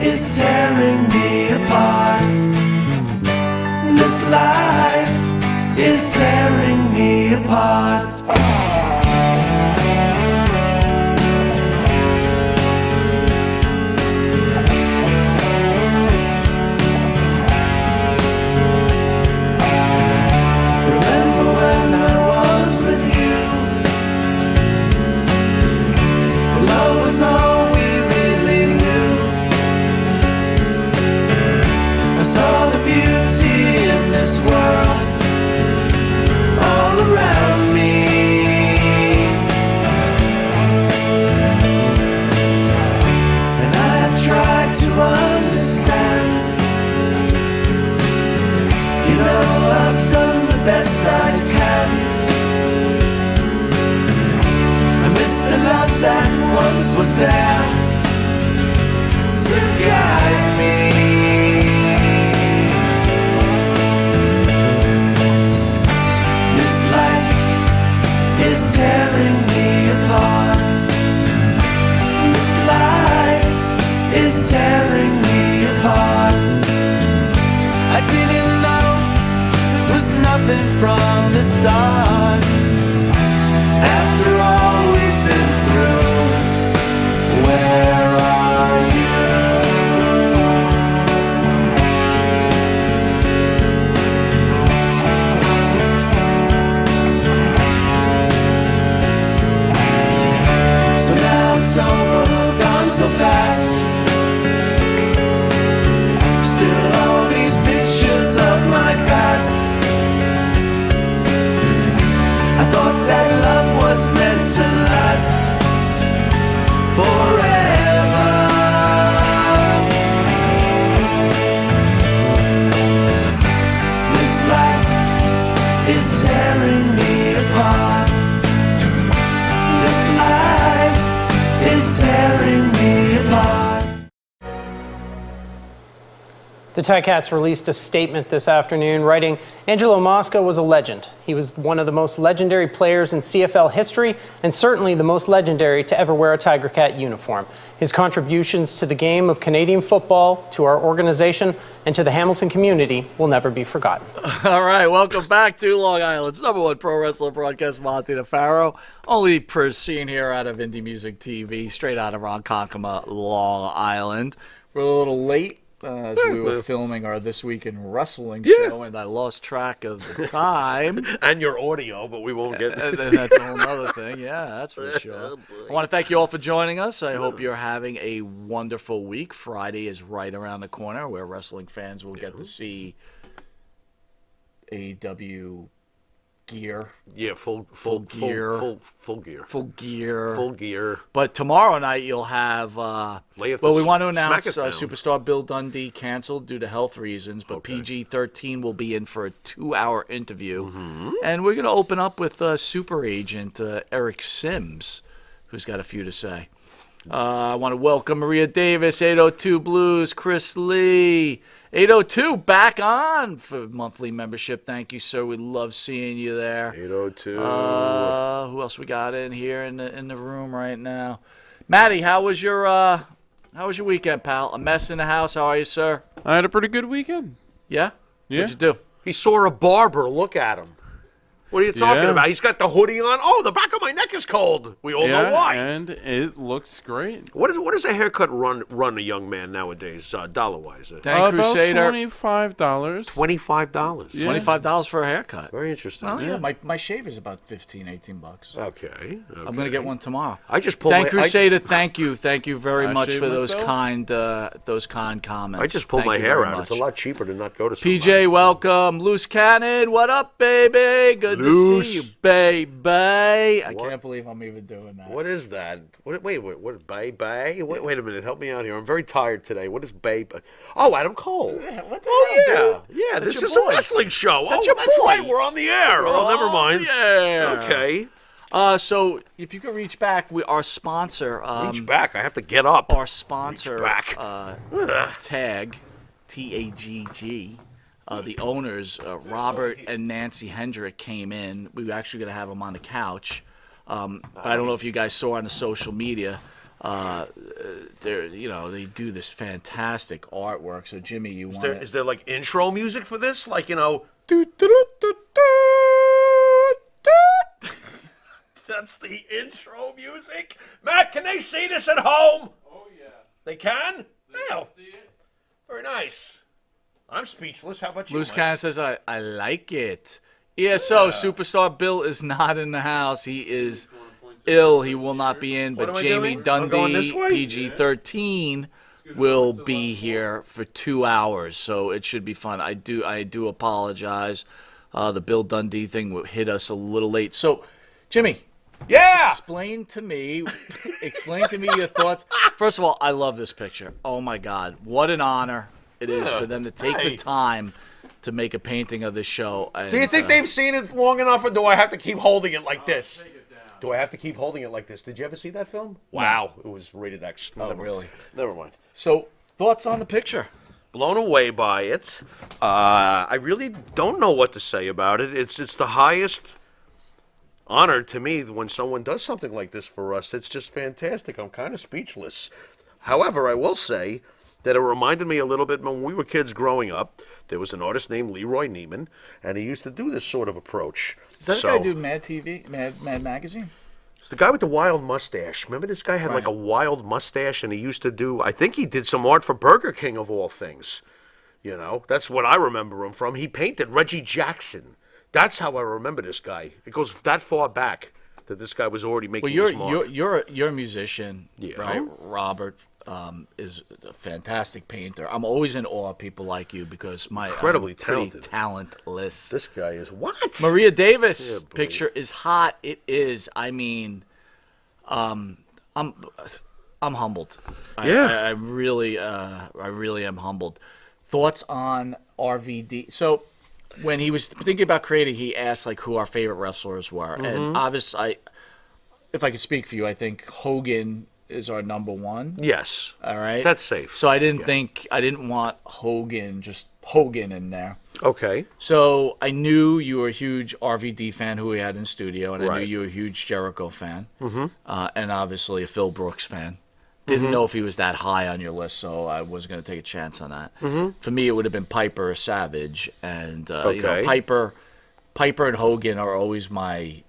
is tearing me apart. This life is tearing me apart. Remember when I was with you, when love was all we really knew. I saw the beauty in this world all around me. And I have tried to understand. You know, I've done the best I can. I miss the love that once was there to guide me. This life is tearing me apart. This life is tearing me apart. I didn't know it was nothing from the start. After all we've been through, where are you? So now it's over, gone so fast. Still all these pictures of my past. I thought that love was meant to last forever. This life is tearing me apart. This life is tearing me apart. The Ticats released a statement this afternoon writing, Angelo Mosca was a legend. He was one of the most legendary players in CFL history and certainly the most legendary to ever wear a Tiger Cat uniform. His contributions to the game of Canadian football, to our organization, and to the Hamilton community will never be forgotten. All right, welcome back to Long Island's #1 pro wrestler broadcast, Monte The Pharaoh. Only seen here out of Indie Music TV, straight out of Ronkonkoma, Long Island. We're a little late. As we were filming our This Week in Wrestling show, and I lost track of the time. And your audio, but we won't get And that's a whole other thing. Yeah, that's for sure. I want to thank you all for joining us. I hope you're having a wonderful week. Friday is right around the corner where wrestling fans will get to see AEW gear. Yeah, full gear. Full gear. Full gear. Full gear. But tomorrow night you'll have, well, we want to announce Superstar Bill Dundee canceled due to health reasons, but PG-13 will be in for a 2-hour interview. And we're going to open up with super agent Eric Sims, who's got a few to say. I want to welcome Maria Davis, 802 Blues, Chris Lee, 802 back on for monthly membership. Thank you, sir. We love seeing you there. 802. Who else we got in here in the room right now? Matty, how was your weekend, pal? A mess in the house. How are you, sir? I had a pretty good weekend. Yeah? Yeah. What'd you do? He saw a barber. Look at him. What are you talking about? He's got the hoodie on. Oh, the back of my neck is cold. We all know why. And it looks great. What does a haircut run a young man nowadays, dollar-wise? Dan Crusader. About $25. $25. Yeah. $25 for a haircut. Very interesting. Well, yeah, my shave is about $15-18. Okay. I'm gonna get one tomorrow. I just pulled Dan Crusader, thank you very much for those myself. kind comments. I just pulled my hair out. It's a lot cheaper to not go to somebody. PJ, welcome. Loose Cannon, what up, baby? Good to see you, baby. I can't believe I'm even doing that. What is that? Wait, what, baby? Wait a minute, help me out here. I'm very tired today. What is baby? Oh, Adam Cole. What the hell, dude? Yeah, That's this your is boy. a wrestling show. That's oh, your that's boy. right, we're on the air. Oh, never mind. Yeah. Okay. So if you could reach back, our sponsor. Reach back. I have to get up. Our sponsor. Reach back. Tag, TAGG. The owners, Robert and Nancy Hendrick, came in. We were actually going to have them on the couch. But I don't know if you guys saw on the social media. they do this fantastic artwork. So Jimmy, Is there like intro music for this? Like, that's the intro music? Matt, can they see this at home? Oh, yeah. They can? Can see it. Very nice. I'm speechless. How about you, Loose Mike? Cannon says, I like it. ESO, Superstar Bill is not in the house. He is ill. He will not be in. What But am I Jamie doing? I'm going this Dundee, way? PG-13, will be here for 2 hours. So it should be fun. I do apologize. The Bill Dundee thing hit us a little late. So, Jimmy. Yeah! Explain to me your thoughts. First of all, I love this picture. Oh, my God. What an honor it is for them to take the time to make a painting of this show. And, Do you think they've seen it long enough, or do I have to keep holding it like this? Do I have to keep holding it like this? Did you ever see that film? Wow. It was rated X. Oh, really? Never mind. So, thoughts on the picture? Blown away by it. I really don't know what to say about it. It's the highest honor to me when someone does something like this for us. It's just fantastic. I'm kind of speechless. However, I will say that it reminded me a little bit when we were kids growing up. There was an artist named Leroy Neiman, and he used to do this sort of approach. Is that the guy who do Mad TV, Mad Magazine? It's the guy with the wild mustache. Remember this guy had like a wild mustache, and he used to do, I think he did some art for Burger King of all things. That's what I remember him from. He painted Reggie Jackson. That's how I remember this guy. It goes that far back that this guy was already making his mark. You're a musician, Yeah. right? Robert is a fantastic painter. I'm always in awe of people like you because I'm Incredibly pretty talented. talentless. This guy is what? Maria Davis Yeah, boy. picture is hot. It is. I mean, I'm humbled. Yeah. I really am humbled. Thoughts on RVD? So, when he was thinking about creating, he asked like who our favorite wrestlers were, and obviously, if I could speak for you, I think Hogan is our number one. Yes. All right, That's safe. So I didn't want Hogan in there. Okay. So I knew you were a huge RVD fan who we had in studio, and I knew Right. you were a huge Jericho fan, and obviously a Phil Brooks fan. Didn't know if he was that high on your list, so I was going to take a chance on that. For me, it would have been Piper or Savage, and Okay. Piper and Hogan are always my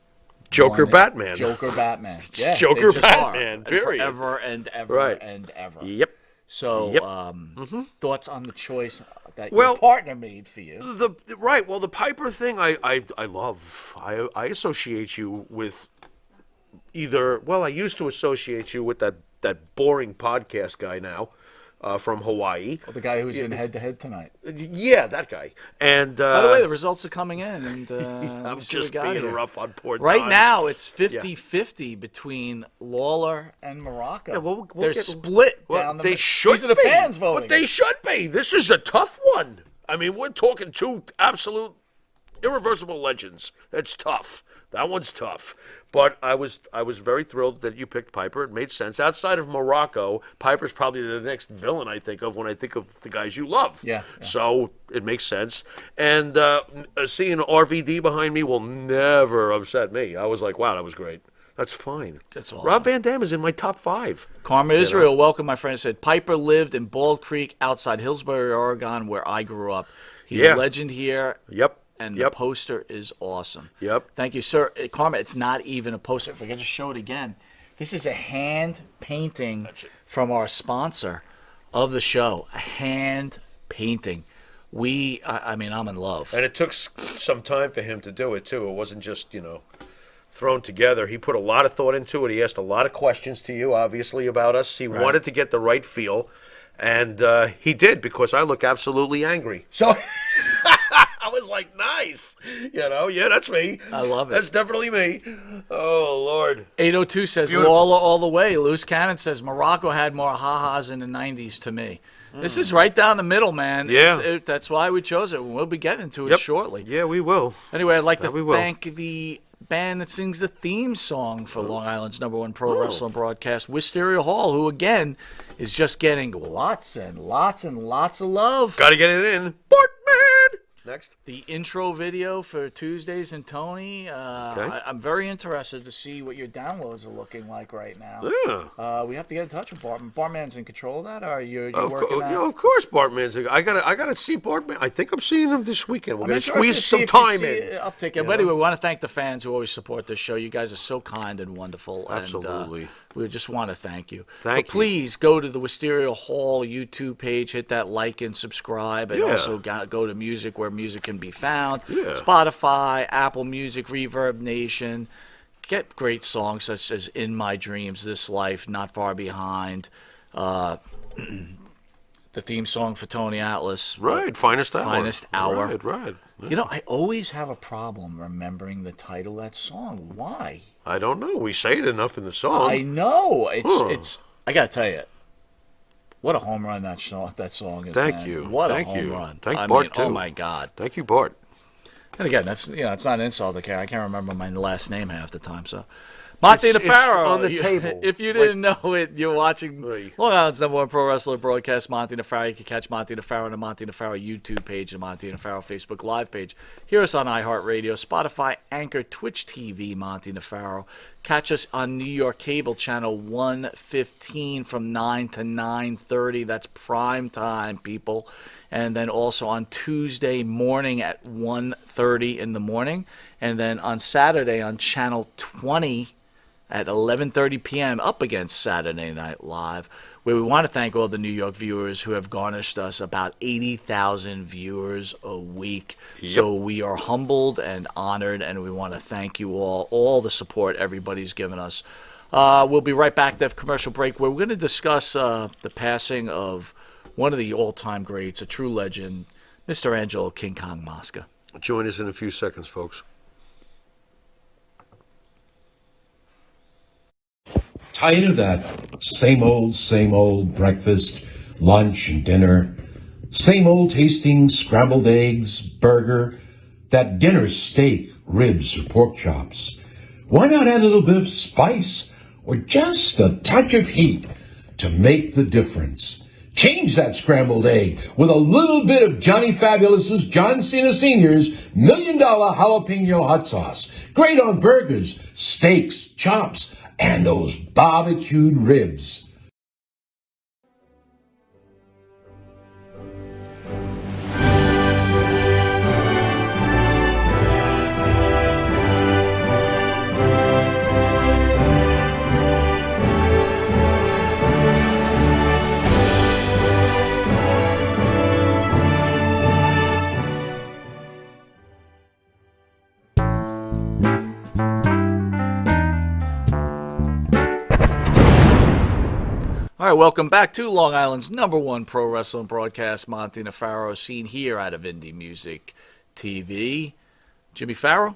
Joker Batman. Joker Batman. Yeah, Joker they just are. Batman, And period. forever and ever Right. and ever. Yep. So, Yep. thoughts on the choice that Well, your partner made for you? Well, the Piper thing I love. I associate you with either. Well, I used to associate you with that boring podcast guy now from Hawaii. The guy who's in head-to-head tonight. Yeah, that guy. And By the way, the results are coming in, and I'm just being rough on poor Right Don. now, it's 50-50 between Lawler and Muraco. Yeah, we'll They're get- split Well, down the they middle. should These are the be, fans voting. but they should be. This is a tough one. I mean, we're talking two absolute irreversible legends. That's tough. That one's tough. But I was very thrilled that you picked Piper. It made sense. Outside of Muraco, Piper's probably the next villain I think of when I think of the guys you love. Yeah. So it makes sense. And seeing RVD behind me will never upset me. I was like, wow, that was great. That's fine. That's awesome. Rob Van Dam is in my top 5. Karma Israel, welcome, my friend. Said Piper lived in Bald Creek outside Hillsboro, Oregon, where I grew up. He's a legend here. Yep. And the poster is awesome. Yep. Thank you, sir. Karma, it's not even a poster. If I could just show it again. This is a hand painting from our sponsor of the show. A hand painting. I mean, I'm in love. And it took some time for him to do it, too. It wasn't just, thrown together. He put a lot of thought into it. He asked a lot of questions to you, obviously, about us. He wanted to get the right feel. And he did, because I look absolutely angry. So I was like, nice. Yeah, that's me. I love it. That's definitely me. Oh, Lord. 802 says, Beautiful. Lawler all the way. Loose Cannon says, Morocco had more ha-has in the 90s to me. This is right down the middle, man. Yeah. That's why we chose it. We'll be getting to it shortly. Yeah, we will. Anyway, I'd like we to will. thank the band that sings the theme song for Long Island's #1 pro wrestling broadcast, Wisteria Hall, who, again, is just getting lots and lots and lots of love. Got to get it in. Bartman! Next. The intro video for Tuesdays and Tony. I'm very interested to see what your downloads are looking like right now. Yeah. We have to get in touch with Bartman. Bartman's in control of that, or are you Of working that? of course, Bartman's. I gotta see Bartman. I think I'm seeing him this weekend. We're I'm gonna interested to squeeze see some if you time see in. an uptick. But anyway, we want to thank the fans who always support this show. You guys are so kind and wonderful. Absolutely. And, we just want to thank you. Thank you. Please go to the Wisteria Hall YouTube page, hit that like and subscribe, and also go to music where music can be found. Yeah. Spotify, Apple Music, Reverb Nation. Get great songs such as In My Dreams, This Life, Not Far Behind. The theme song for Tony Atlas. Right, Finest Hour. Finest Hour. Right. Yeah. You know, I always have a problem remembering the title of that song. Why? I don't know. We say it enough in the song. I know. It's. I gotta tell you, what a home run that song is. Thank man. you. What Thank a home you. run. Thank I Bart, mean, too. oh my God. Thank you, Bart. And again, that's it's not an insult. I can't remember my last name half the time. So, Monte The Pharaoh. on the table. If you didn't know it, you're watching Right. Long Island's #1 pro wrestler broadcast, Monte The Pharaoh. You can catch Monte The Pharaoh on the Monte The Pharaoh YouTube page and Monte The Pharaoh Facebook Live page. Hear us on iHeartRadio, Spotify, Anchor, Twitch TV, Monte The Pharaoh. Catch us on New York Cable Channel 115 from 9 to 9:30. That's prime time, people. And then also on Tuesday morning at 1:30 in the morning. And then on Saturday on Channel 20 at 11:30 p.m. up against Saturday Night Live, where we want to thank all the New York viewers who have garnished us about 80,000 viewers a week. Yep. So we are humbled and honored, and we want to thank you all the support everybody's given us. We'll be right back to have commercial break, where we're going to discuss the passing of one of the all-time greats, a true legend, Mr. Angelo King Kong Mosca. Join us in a few seconds, folks. Tired of that same old breakfast, lunch, and dinner? Same old tasting scrambled eggs, burger, that dinner steak, ribs, or pork chops? Why not add a little bit of spice or just a touch of heat to make the difference? Change that scrambled egg with a little bit of Johnny Fabulous's John Cena Sr.'s $1 Million Jalapeno Hot Sauce. Great on burgers, steaks, chops, and those barbecued ribs. All right, welcome back to Long Island's #1 pro wrestling broadcast, Monte The Pharaoh, seen here out of Indie Music TV. Jimmy Farrow?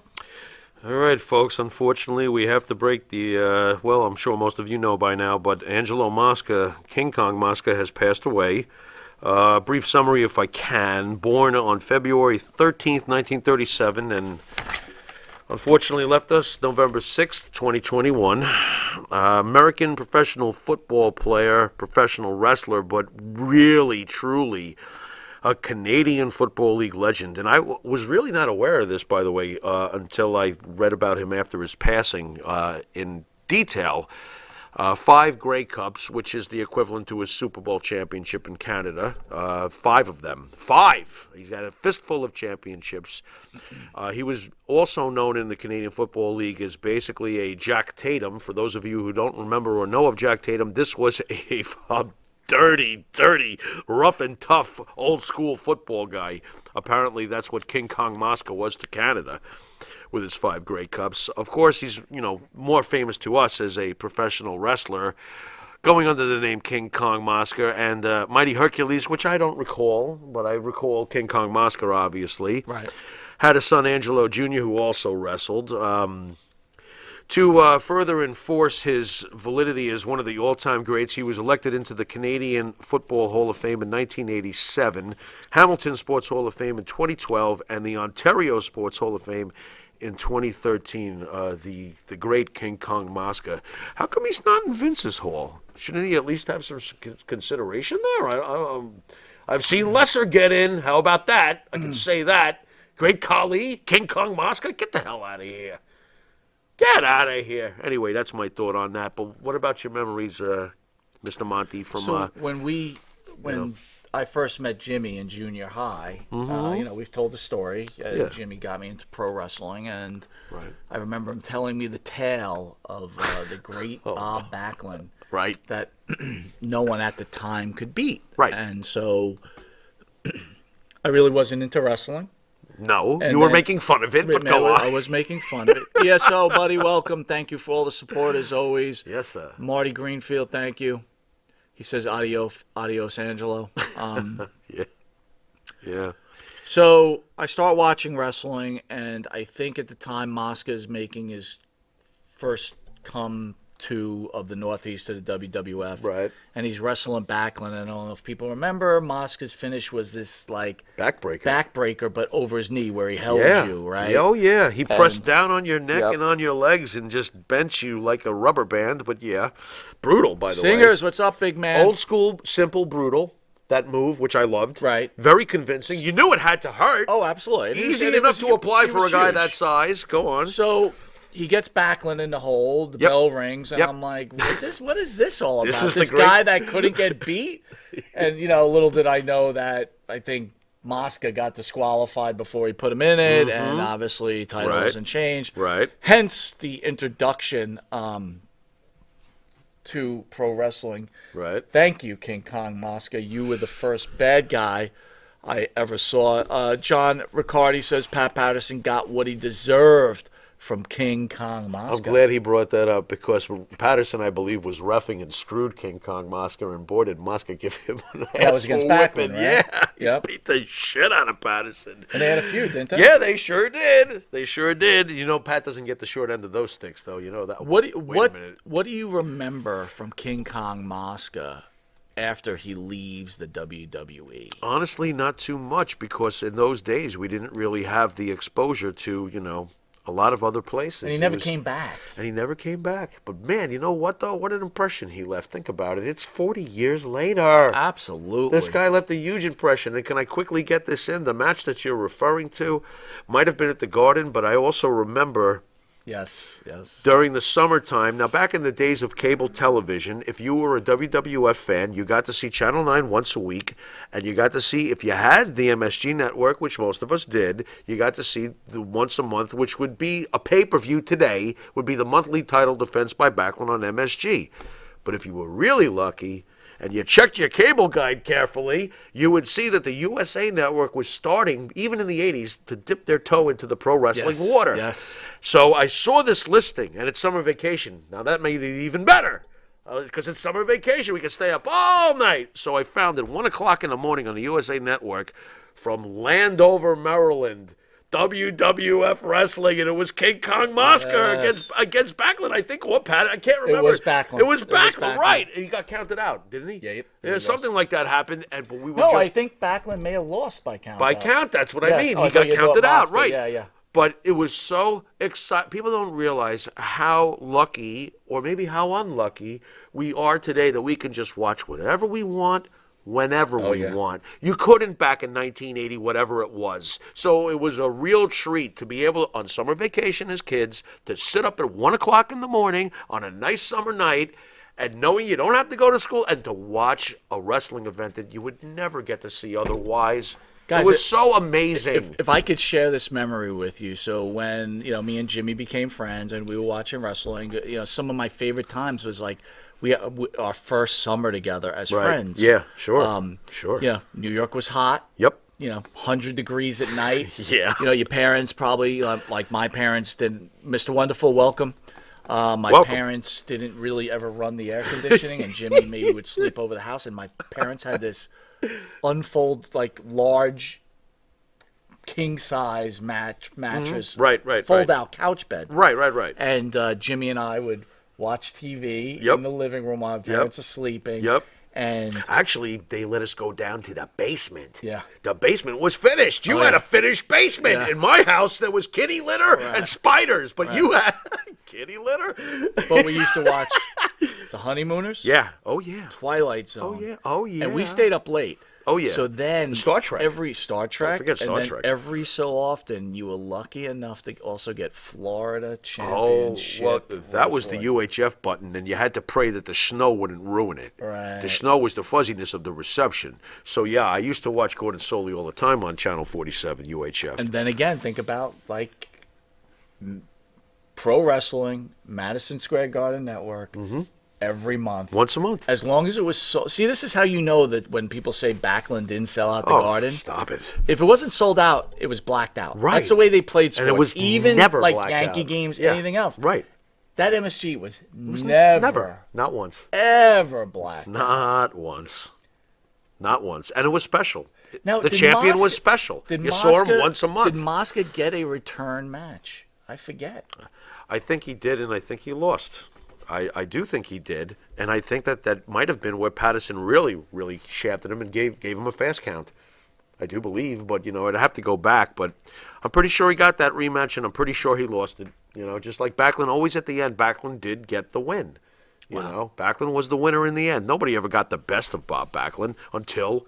All right, folks. Unfortunately, we have to break the, well, I'm sure most of you know by now, but Angelo Mosca, King Kong Mosca, has passed away. Brief summary, if I can. Born on February 13th, 1937, and unfortunately left us November 6th, 2021. American professional football player, professional wrestler, but really, truly a Canadian Football League legend. And I was really not aware of this, by the way, until I read about him after his passing in detail. 5 Grey Cups, which is the equivalent to a Super Bowl championship in Canada. 5 of them. 5! He's got a fistful of championships. He was also known in the Canadian Football League as basically a Jack Tatum. For those of you who don't remember or know of Jack Tatum, this was a dirty, rough and tough old-school football guy. Apparently, that's what King Kong Mosca was to Canada with his 5 Grey Cups. Of course, he's, more famous to us as a professional wrestler, going under the name King Kong Mosca and Mighty Hercules, which I don't recall, but I recall King Kong Mosca, obviously. Right. Had a son, Angelo Jr., who also wrestled. To further enforce his validity as one of the all-time greats, he was elected into the Canadian Football Hall of Fame in 1987, Hamilton Sports Hall of Fame in 2012, and the Ontario Sports Hall of Fame in 2013. The great King Kong Mosca. How come he's not in Vince's Hall? Shouldn't he at least have some consideration there? I've seen lesser get in. How about that? I can say that. Great Khali, King Kong Mosca, get the hell out of here. Get out of here. Anyway, that's my thought on that. But what about your memories, Mr. Monty, from... So when I first met Jimmy in junior high, we've told the story. Jimmy got me into pro wrestling, and I remember him telling me the tale of the great Bob Backlund. Right. That no one at the time could beat. Right. And so I really wasn't into wrestling. No, you were making fun of it, but go on. I was making fun of it. Yeah, so, buddy, welcome. Thank you for all the support, as always. Yes, sir. Marty Greenfield, thank you. He says, adios, Angelo. Yeah. So I start watching wrestling, and I think at the time Mosca is making his first come to of the Northeast of the WWF. Right. And he's wrestling Backlund. I don't know if people remember, Mosca's finish was this, like... Backbreaker, but over his knee where he held you, right? Oh, yeah. He pressed down on your neck and on your legs and just bent you like a rubber band. But, yeah, brutal, by the way. Singers, what's up, big man? Old school, simple, brutal. That move, which I loved. Right. Very convincing. You knew it had to hurt. Oh, absolutely. Easy enough to apply for a guy that size. Go on. So... he gets Backlund in the hold, the bell rings, and I'm like, what is this all about? This guy that couldn't get beat? And, little did I know that I think Mosca got disqualified before he put him in it, and obviously title hasn't changed. Right. Hence the introduction to pro wrestling. Right. Thank you, King Kong Mosca. You were the first bad guy I ever saw. John Riccardi says Pat Patterson got what he deserved from King Kong Mosca. I'm glad he brought that up because Patterson, I believe, was reffing and screwed King Kong Mosca, and boy, did Mosca give him an that was against Backlund, right? Yeah, he beat the shit out of Patterson. And they had a feud, didn't they? Yeah, they sure did. Pat doesn't get the short end of those sticks, though. You know that. What do you remember from King Kong Mosca after he leaves the WWE? Honestly, not too much, because in those days we didn't really have the exposure to, a lot of other places. And he never came back. But man, you know what, though? What an impression he left. Think about it. It's 40 years later. Absolutely. This guy left a huge impression. And can I quickly get this in? The match that you're referring to might have been at the Garden, but I also remember... Yes. During the summertime. Now, back in the days of cable television, if you were a WWF fan, you got to see Channel 9 once a week, and you got to see, if you had the MSG network, which most of us did, you got to see the once a month, which would be a pay-per-view today, would be the monthly title defense by Backlund on MSG. But if you were really lucky, and you checked your cable guide carefully, you would see that the USA Network was starting, even in the 80s, to dip their toe into the pro wrestling water. Yes. So I saw this listing, and it's summer vacation. Now, that made it even better, because it's summer vacation. We can stay up all night. So I found at 1 o'clock in the morning on the USA Network from Landover, Maryland, WWF Wrestling, and it was King Kong Mosca against Backlund. I think Pat. I can't remember. It was Backlund, right? And he got counted out, didn't he? Yeah. Something like that happened, but we were I think Backlund may have lost by count. By count, that's what I mean. He got counted out, right? Yeah. But it was so exciting. People don't realize how lucky, or maybe how unlucky, we are today that we can just watch whatever we want, whenever we want. You couldn't back in 1980, whatever it was. So it was a real treat to be able, on summer vacation as kids, to sit up at 1 o'clock in the morning on a nice summer night, and knowing you don't have to go to school, and to watch a wrestling event that you would never get to see otherwise. Guys, it was so amazing. If I could share this memory with you, so when me and Jimmy became friends and we were watching wrestling, some of my favorite times was like our first summer together as friends. Yeah, sure. Sure. Yeah, New York was hot. Yep. 100 degrees at night. Yeah. Your parents probably, like my parents didn't. Mr. Wonderful, welcome. My parents didn't really ever run the air conditioning, and Jimmy maybe would sleep over the house, and my parents had this unfold, like, large king-size mattress. Right. Fold-out couch bed. Right. And Jimmy and I would watch TV in the living room while my parents are sleeping. Yep. And actually, they let us go down to the basement. Yeah. The basement was finished. You had a finished basement. Yeah. In my house, there was kitty litter and spiders, but you had kitty litter. But we used to watch the The Honeymooners? Yeah. Oh yeah. Twilight Zone. Oh yeah. Oh yeah. And we stayed up late. Oh yeah. So then Star Trek. Every Star Trek. forget Star and then Trek. every so often you were lucky enough to also get Florida Oh, Championship. well, that was the Wrestling. UHF button, and you had to pray that the snow wouldn't ruin it. Right. The snow was the fuzziness of the reception. So, yeah, I used to watch Gordon Soley all the time on Channel 47 UHF. And then again, think about like pro wrestling, Madison Square Garden Network, every month. Once a month. As long as it was sold. See, this is how you know that when people say Backlund didn't sell out the Garden. Stop it. If it wasn't sold out, it was blacked out. Right. That's the way they played sports. And it was even never like blacked Yankee out. games, Yeah. anything else. Right. That MSG was Never. never, Not once. ever black. Not once. Not once. And it was special. Now, the did champion Mosca- was special. Did You saw him Mosca- once a month. Did Mosca get a return match? I forget. I think he did, and I think he lost. I do think he did, and I think that might have been where Patterson really, really shafted him and gave him a fast count. I do believe, but, I'd have to go back. But I'm pretty sure he got that rematch, and I'm pretty sure he lost it. Just like Backlund, always at the end, Backlund did get the win. You know, Backlund was the winner in the end. Nobody ever got the best of Bob Backlund until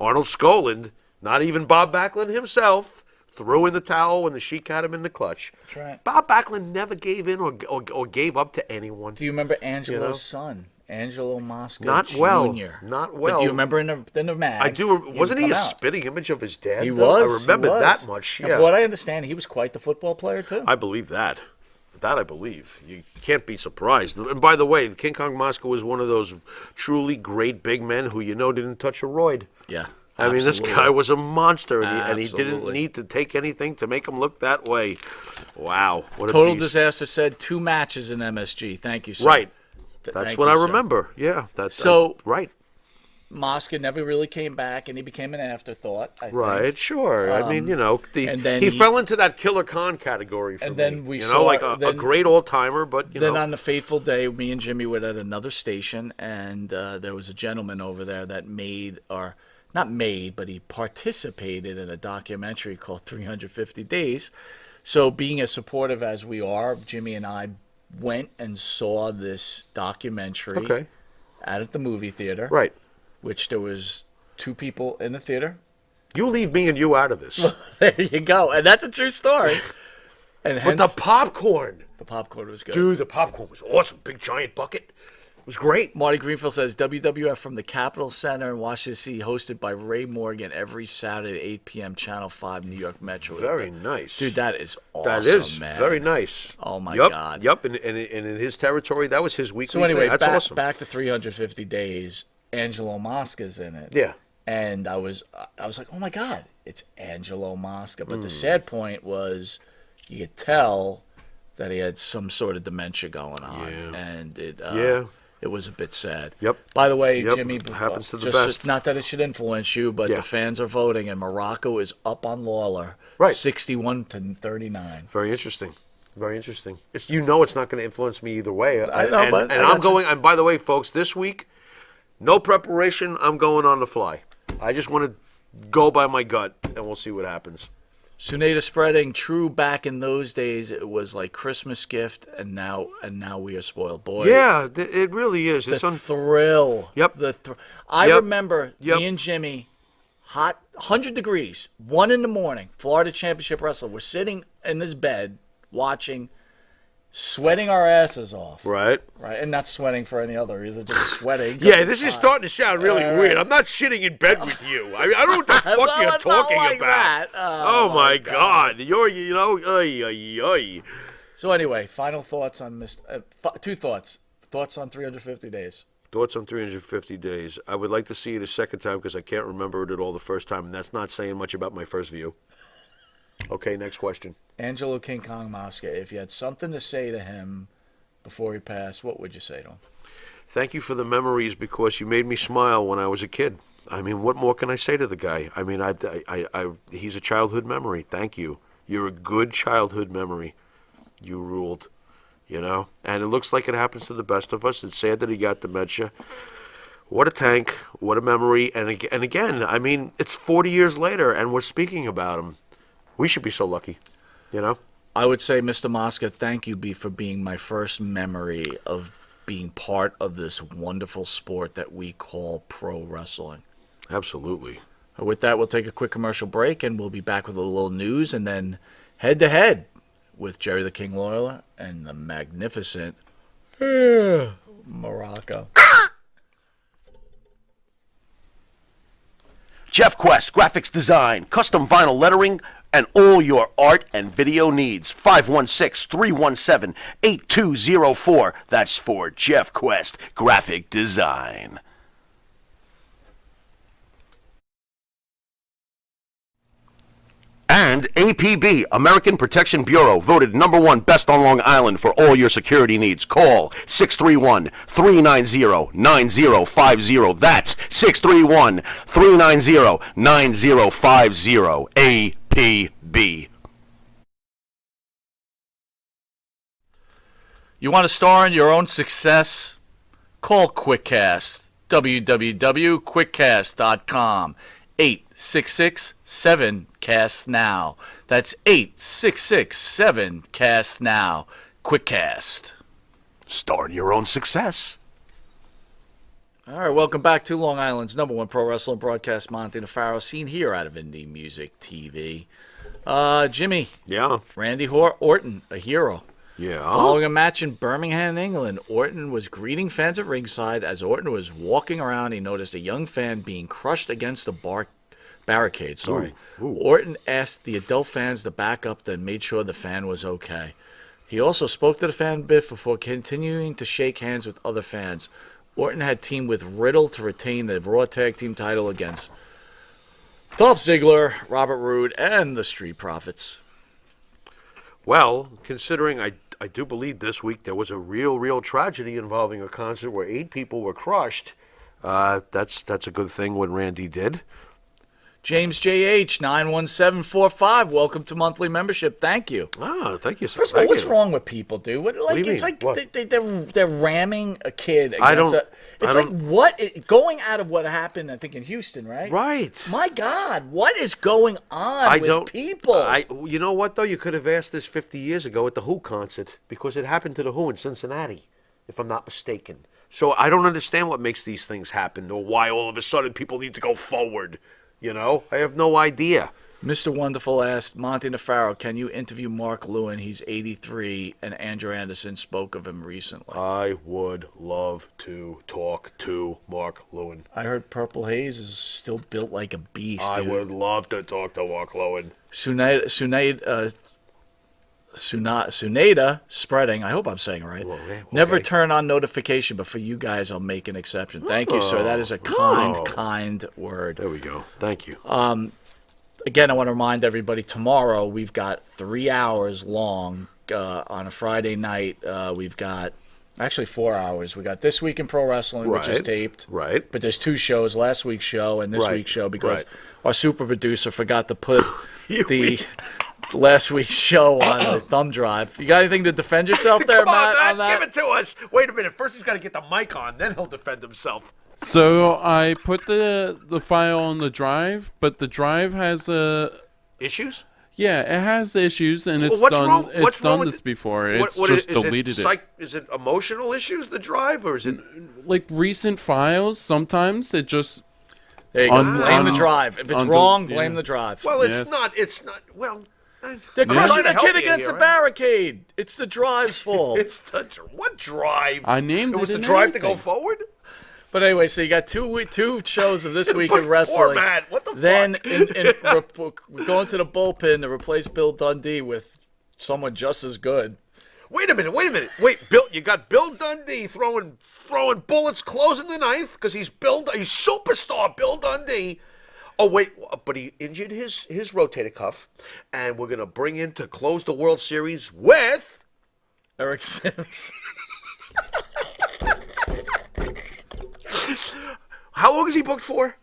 Arnold Skoland, not even Bob Backlund himself, threw in the towel when the Sheik had him in the clutch. That's right. Bob Backlund never gave in or gave up to anyone. Do you remember Angelo's son, Angelo Mosca Not Jr.? well. Not But well. do you remember in the match? I do. Wasn't he would a come out. spitting image of his dad? He though? was. I remember he was. that much. And Yeah. from what I understand, he was quite the football player too. I believe that. That I believe. You can't be surprised. And by the way, King Kong Mosca was one of those truly great big men who didn't touch a roid. Yeah. I mean, this guy was a monster, and he didn't Absolutely. need to take anything to make him look that way. Wow. What a Total beast. Disaster said 2 matches in MSG. Thank you, sir. Right. That's Thank what you, I sir. remember. Yeah. That's So- right. Mosca never really came back, and he became an afterthought. I Right, think. sure. I mean, and then he he- fell into that Killer Khan category for And me. then we you saw- know, like a then- great all-timer, but Then on the fateful day, me and Jimmy were at another station, and there was a gentleman over there that not made, but he participated in a documentary called 350 Days. So being as supportive as we are, Jimmy and I went and saw this documentary Okay. out at the movie theater, Right. which there was 2 people in the theater. You leave me and you out of this. There you go. And that's a true story. And But hence, the popcorn. the popcorn was good. Dude, the popcorn was awesome. Big giant bucket. It was great. Marty Greenfield says WWF from the Capitol Center in Washington, D.C., hosted by Ray Morgan every Saturday at 8 p.m. Channel 5, New York Metro. Very nice. Dude, that is awesome, That is man. very nice. Oh, my Yep, God. Yep, and in his territory, that was his weekly So anyway, thing. That's awesome. back to 350 Days. Angelo Mosca's in it. Yeah. And I was like, oh, my God, it's Angelo Mosca. Hmm. But the sad point was you could tell that he had some sort of dementia going on. Yeah. And Yeah. it was a bit sad. Yep. By the way, Yep. Jimmy, Happens to the just best. not that it should influence you, but Yeah. the fans are voting, and Muraco is up on Lawler, Right. 61-39. Very interesting. Very interesting. It's it's not going to influence me either way. I know, and, but and I I'm got you. going. And by the way, folks, this week, no preparation. I'm going on the fly. I just want to go by my gut, and we'll see what happens. Suneda spreading. True, back in those days, it was like Christmas gift, and now we are spoiled. Boy, Yeah, it really is. the It's thrill. Yep. I Yep. remember Yep. me and Jimmy, hot 100 degrees, 1 a.m, Florida Championship Wrestling. We're sitting in this bed watching, sweating our asses off. right. Right, and not sweating for any other reason, just sweating. Yeah, this is starting to sound really All right. weird. I'm not sitting in bed with you. I mean, I don't know what the fuck Well, you're it's not talking like about. that. Oh my God. You're, oy, oy, oy. So anyway, final thoughts on 2 thoughts. Thoughts on 350 days. Thoughts on 350 days. I would like to see it a second time because I can't remember it at all the first time, and that's not saying much about my first view. Okay, next question. Angelo King Kong Mosca, if you had something to say to him before he passed, what would you say to him? Thank you for the memories because you made me smile when I was a kid. I mean, what more can I say to the guy? I mean, he's a childhood memory. Thank you. You're a good childhood memory. You ruled, And it looks like it happens to the best of us. It's sad that he got dementia. What a tank. What a memory. And again, I mean, it's 40 years later, and we're speaking about him. We should be so lucky, I would say, Mr. Mosca, thank you for being my first memory of being part of this wonderful sport that we call pro wrestling. Absolutely. With that, we'll take a quick commercial break, and we'll be back with a little news, and then head-to-head with Jerry the King Lawler and the magnificent Muraco. Jeff Quest, graphics design, custom vinyl lettering, and all your art and video needs. 516-317-8204. That's for Jeff Quest, graphic design. And APB, American Protection Bureau, voted #1 best on Long Island for all your security needs. Call 631-390-9050. That's 631-390-9050. APB. You want to star in your own success? Call QuickCast. www.quickcast.com. 866-7-CAST-NOW. That's 866-7-CAST-NOW. QuickCast. Start your own success. All right, welcome back to Long Island's #1 pro wrestling broadcast, Monte The Pharaoh, seen here out of Indie Music TV. Jimmy. Yeah. Randy Orton, a hero. Yeah. Following a match in Birmingham, England, Orton was greeting fans at ringside. As Orton was walking around, he noticed a young fan being crushed against a barricade. Ooh. Orton asked the adult fans to back up, then made sure the fan was okay. He also spoke to the fan a bit before continuing to shake hands with other fans. Orton had teamed with Riddle to retain the Raw Tag Team title against Dolph Ziggler, Robert Roode, and the Street Profits. Well, considering I do believe this week there was a real tragedy involving a concert where 8 people were crushed. That's a good thing what Randy did. James JH 91745. Welcome to monthly membership. Thank you. Ah, thank you, sir. First of all, what's wrong with people, dude? What do you it's mean? like they're ramming a kid against going out of what happened, I think, in Houston, right? Right. My God, what is going on with people? You know what, though? You could have asked this 50 years ago at the Who concert, because it happened to the Who in Cincinnati, if I'm not mistaken. So I don't understand what makes these things happen, or why all of a sudden people need to go forward. You know, I have no idea. Mr. Wonderful asked, Monte The Pharaoh, can you interview Mark Lewin? He's 83, and Andrew Anderson spoke of him recently. I would love to talk to Mark Lewin. I heard Purple Haze is still built like a beast. I would love to talk to Mark Lewin. Suneda Spreading, I hope I'm saying it right. Okay. Never turn on notification, but for you guys, I'll make an exception. Thank you, sir. That is a kind word. There we go. Thank you. Again, I want to remind everybody, tomorrow we've got 3 hours long on a Friday night. We've got actually 4 hours. We got This Week in Pro Wrestling, which is taped. Right. But there's 2 shows, last week's show and this week's show, because our super producer forgot to put the last week's show on the thumb drive. You got anything to defend yourself there, Matt? On that? Give it to us. Wait a minute. First, he's got to get the mic on, then he'll defend himself. So I put the file on the drive, but the drive has issues. Yeah, it has issues, and it's what's done. Wrong? It's what's done wrong this before. It's what just is deleted it. Is it emotional issues? The drive, or is it like recent files? Sometimes it just. There you go. Blame the drive. If it's wrong, blame the drive. Well, it's not. It's not. Well. They're crushing a kid against a barricade. It's the drive's fault. It's the what drive? I named it. Was the drive to go forward? But anyway, so you got two shows of This Week in Wrestling. Matt, what the then fuck? we're going to the bullpen to replace Bill Dundee with someone just as good. Wait a minute. Wait, Bill, you got Bill Dundee throwing bullets, closing the ninth, because he's superstar Bill Dundee. Oh, wait, but he injured his rotator cuff, and we're going to bring in to close the World Series with Eric Sims. How long is he booked for?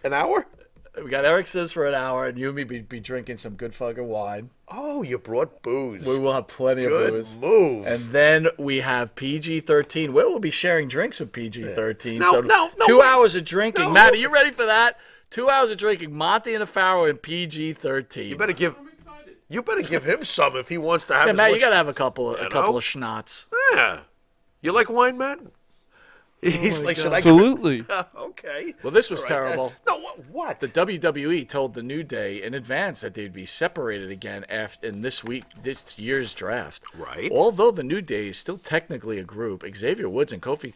An hour? We got Eric Sims for an hour, and you and me be drinking some good fucking wine. Oh, you brought booze. We will have plenty of booze. Good move. And then we have PG-13. We will be sharing drinks with PG-13. No, 2 hours of drinking. No. Matt, are you ready for that? 2 hours of drinking, Monte and the Pharaoh and PG-13. You better give him some if he wants to have. Yeah, Matt, you gotta have a couple of schnapps. Yeah. You like wine, Matt? He's like, should I? Absolutely. Okay. Well, this was All right, terrible. No, what? The WWE told the New Day in advance that they'd be separated again in this year's draft. Right. Although the New Day is still technically a group, Xavier Woods and Kofi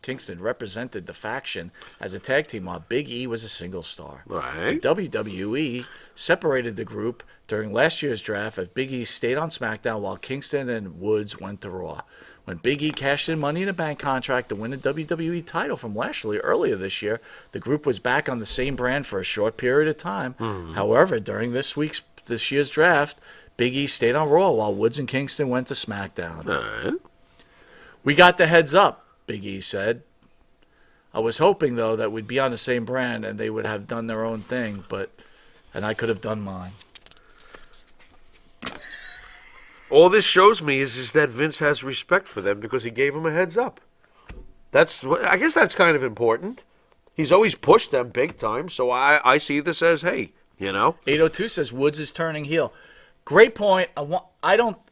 Kingston represented the faction as a tag team, while Big E was a single star. Right. The WWE separated the group during last year's draft as Big E stayed on SmackDown while Kingston and Woods went to Raw. When Big E cashed in Money in the Bank contract to win the WWE title from Lashley earlier this year, the group was back on the same brand for a short period of time. However, during this year's draft, Big E stayed on Raw while Woods and Kingston went to SmackDown. All right. We got the heads up, Big E said. I was hoping, though, that we'd be on the same brand and they would have done their own thing, and I could have done mine. All this shows me is that Vince has respect for them because he gave them a heads up. I guess that's kind of important. He's always pushed them big time, so I see this as, hey, 802 says Woods is turning heel. Great point.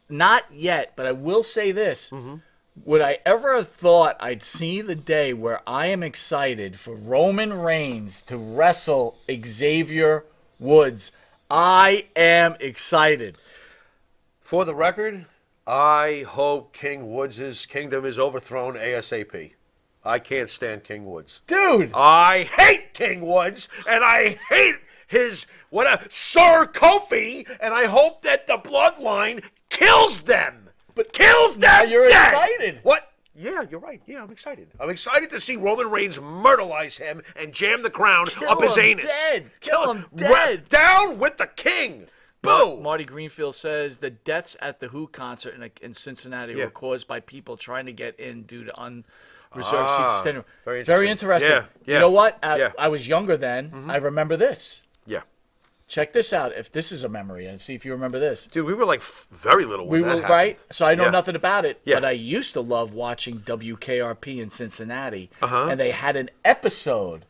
Not yet, but I will say this. Would I ever have thought I'd see the day where I am excited for Roman Reigns to wrestle Xavier Woods? I am excited. For the record, I hope King Woods' kingdom is overthrown ASAP. I can't stand King Woods. Dude! I hate King Woods, and I hate Sir Kofi, and I hope that the bloodline kills them. But kills them now you're dead. excited. What? Yeah, you're right. Yeah, I'm excited. I'm excited to see Roman Reigns murderize him and jam the crown up his anus. Kill him dead. Down with the king. Boom! Marty Greenfield says the deaths at the Who concert in Cincinnati were caused by people trying to get in due to unreserved seats. Very interesting. Yeah. You know what? I was younger then. I remember this. Yeah. Check this out. If this is a memory, and see if you remember this. Dude, we were like very little when that happened. Right. So I know nothing about it. Yeah. But I used to love watching WKRP in Cincinnati, Uh-huh. and they had an episode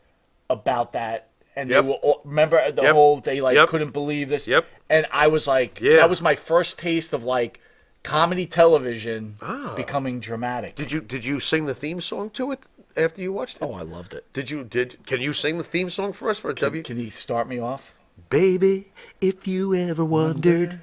about that. And Yep. they were remember the whole they couldn't believe this. Yep. And I was like, that was my first taste of like comedy television becoming dramatic. Did you sing the theme song to it after you watched it? Oh, I loved it. Can you sing the theme song for us for Can you start me off? Baby, if you ever wondered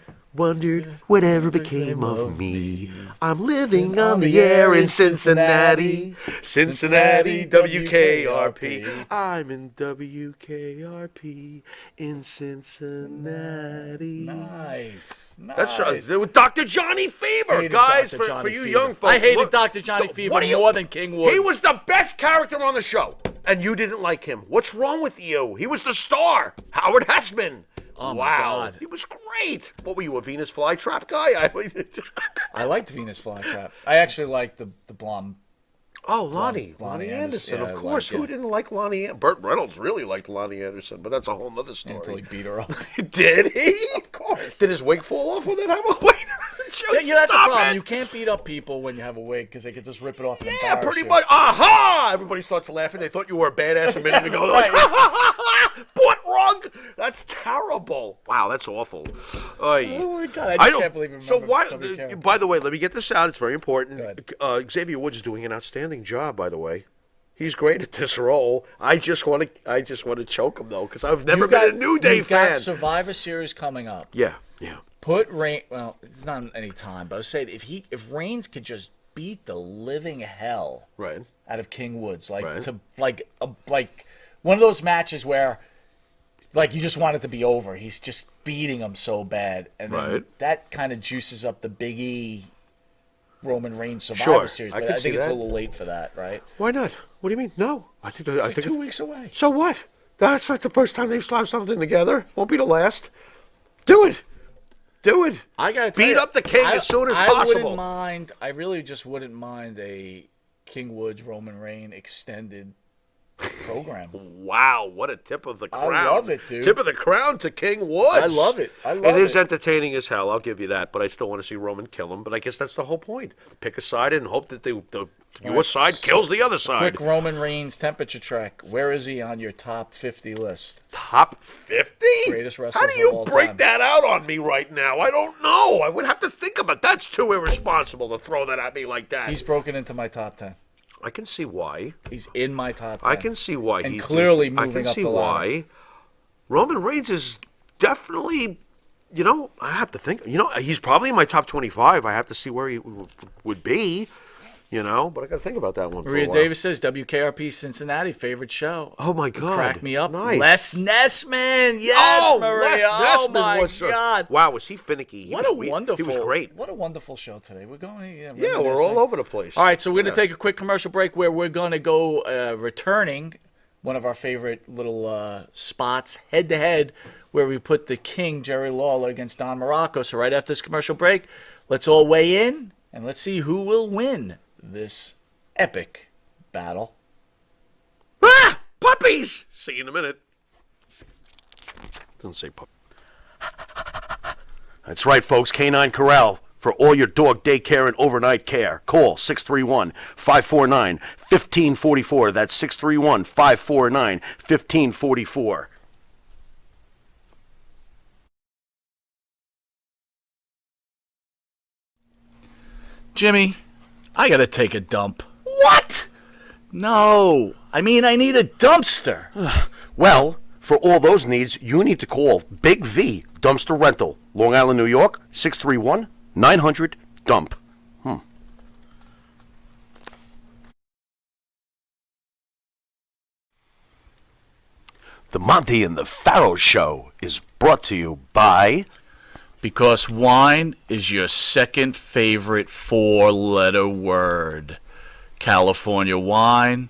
whatever became of me, I'm living on the air in Cincinnati. Cincinnati, WKRP. I'm in WKRP in Cincinnati. Nice. That's right. With Dr. Johnny Fever, Hated guys. Dr. For Johnny you Fever. young folks, I hated look- Dr. Johnny Fever What do you- more than King Woods. He was the best character on the show, and you didn't like him. What's wrong with you? He was the star. Howard Hessman. Oh, my wow. God. He was great. What were you, a Venus flytrap guy? I liked Venus Flytrap. I actually liked the blonde. Oh, Lonnie Lonnie Anderson, Anderson. of course. Who didn't like Lonnie? Burt Reynolds really liked Lonnie Anderson, but that's a whole other story. Until he beat her up. Did he? Of course. Did his wig fall off when that happened? Wait. Yeah, that's a Stop problem. it. You can't beat up people when you have a wig because they could just rip it off and Yeah, embarrass pretty you. much. Aha! Everybody starts laughing. They thought you were a badass a minute ago. They're like, Right. ha, ha, ha, ha, butt rug. That's terrible. Wow, that's awful. Oy. Oh my God, I just can't believe you So remember why? somebody caring. By the way, let me get this out. It's very important. Go Xavier Woods is doing an outstanding job. By the way, he's great at this role. I just want to choke him though, because I've never been a New Day You've fan. got Survivor Series coming up. Yeah. Put Reigns. Well, it's not any time, but I said if Reigns could just beat the living hell Right. out of King Woods, like Right. to like one of those matches where like you just want it to be over. He's just beating him so bad, and then Right. that kind of juices up the Big E Roman Reigns Survivor Sure, Series. I But could I think see it's that. a little late for that, right? Why not? What do you mean? No. I think It's like 2 weeks away. So what? That's not the first time they've slapped something together. Won't be the last. Do it. I gotta tell Beat you, up the king as soon as I possible. wouldn't mind. I really just wouldn't mind a King Woods Roman Reigns extended program. Wow, what a tip of the crown. I love it, dude. Tip of the crown to King Woods. I love it. It is entertaining as hell, I'll give you that, but I still want to see Roman kill him. But I guess that's the whole point. Pick a side and hope that the Your side kills the other side. Quick Roman Reigns temperature check. Where is he on your top 50 list? Top 50? Greatest wrestlers How do you of all break time. that out on me right now? I don't know. I would have to think about That's too irresponsible to throw that at me like that. He's broken into my top 10. I can see why. He's in my top 10. I can see why. And he's clearly I moving can up see the ladder. why. Roman Reigns is definitely, I have to think. He's probably in my top 25. I have to see where he would be. But I got to think about that one. Maria for a while. Davis says WKRP Cincinnati favorite show. Oh my God! Crack me up. Nice. Les Nessman. Yes, Maria. Les Oh Nessman my was God. Wow, was he finicky? What a wonderful. He was great. What a wonderful show today. We're going. Yeah, we're all over the place. All right, so we're going to take a quick commercial break where we're going to go returning one of our favorite little spots head to head, where we put the King Jerry Lawler against Don Muraco. So right after this commercial break, let's all weigh in and let's see who will win this epic battle. Ah! Puppies! See you in a minute. Doesn't say pup. That's right, folks. Canine Corral. For all your dog daycare and overnight care, call 631-549-1544. That's 631-549-1544. Jimmy, I got to take a dump. What? No, I mean I need a dumpster. Well, for all those needs, you need to call Big V Dumpster Rental, Long Island, New York, 631-900-DUMP. The Monte and the Pharaoh Show is brought to you by... Because wine is your second favorite four-letter word. California wine,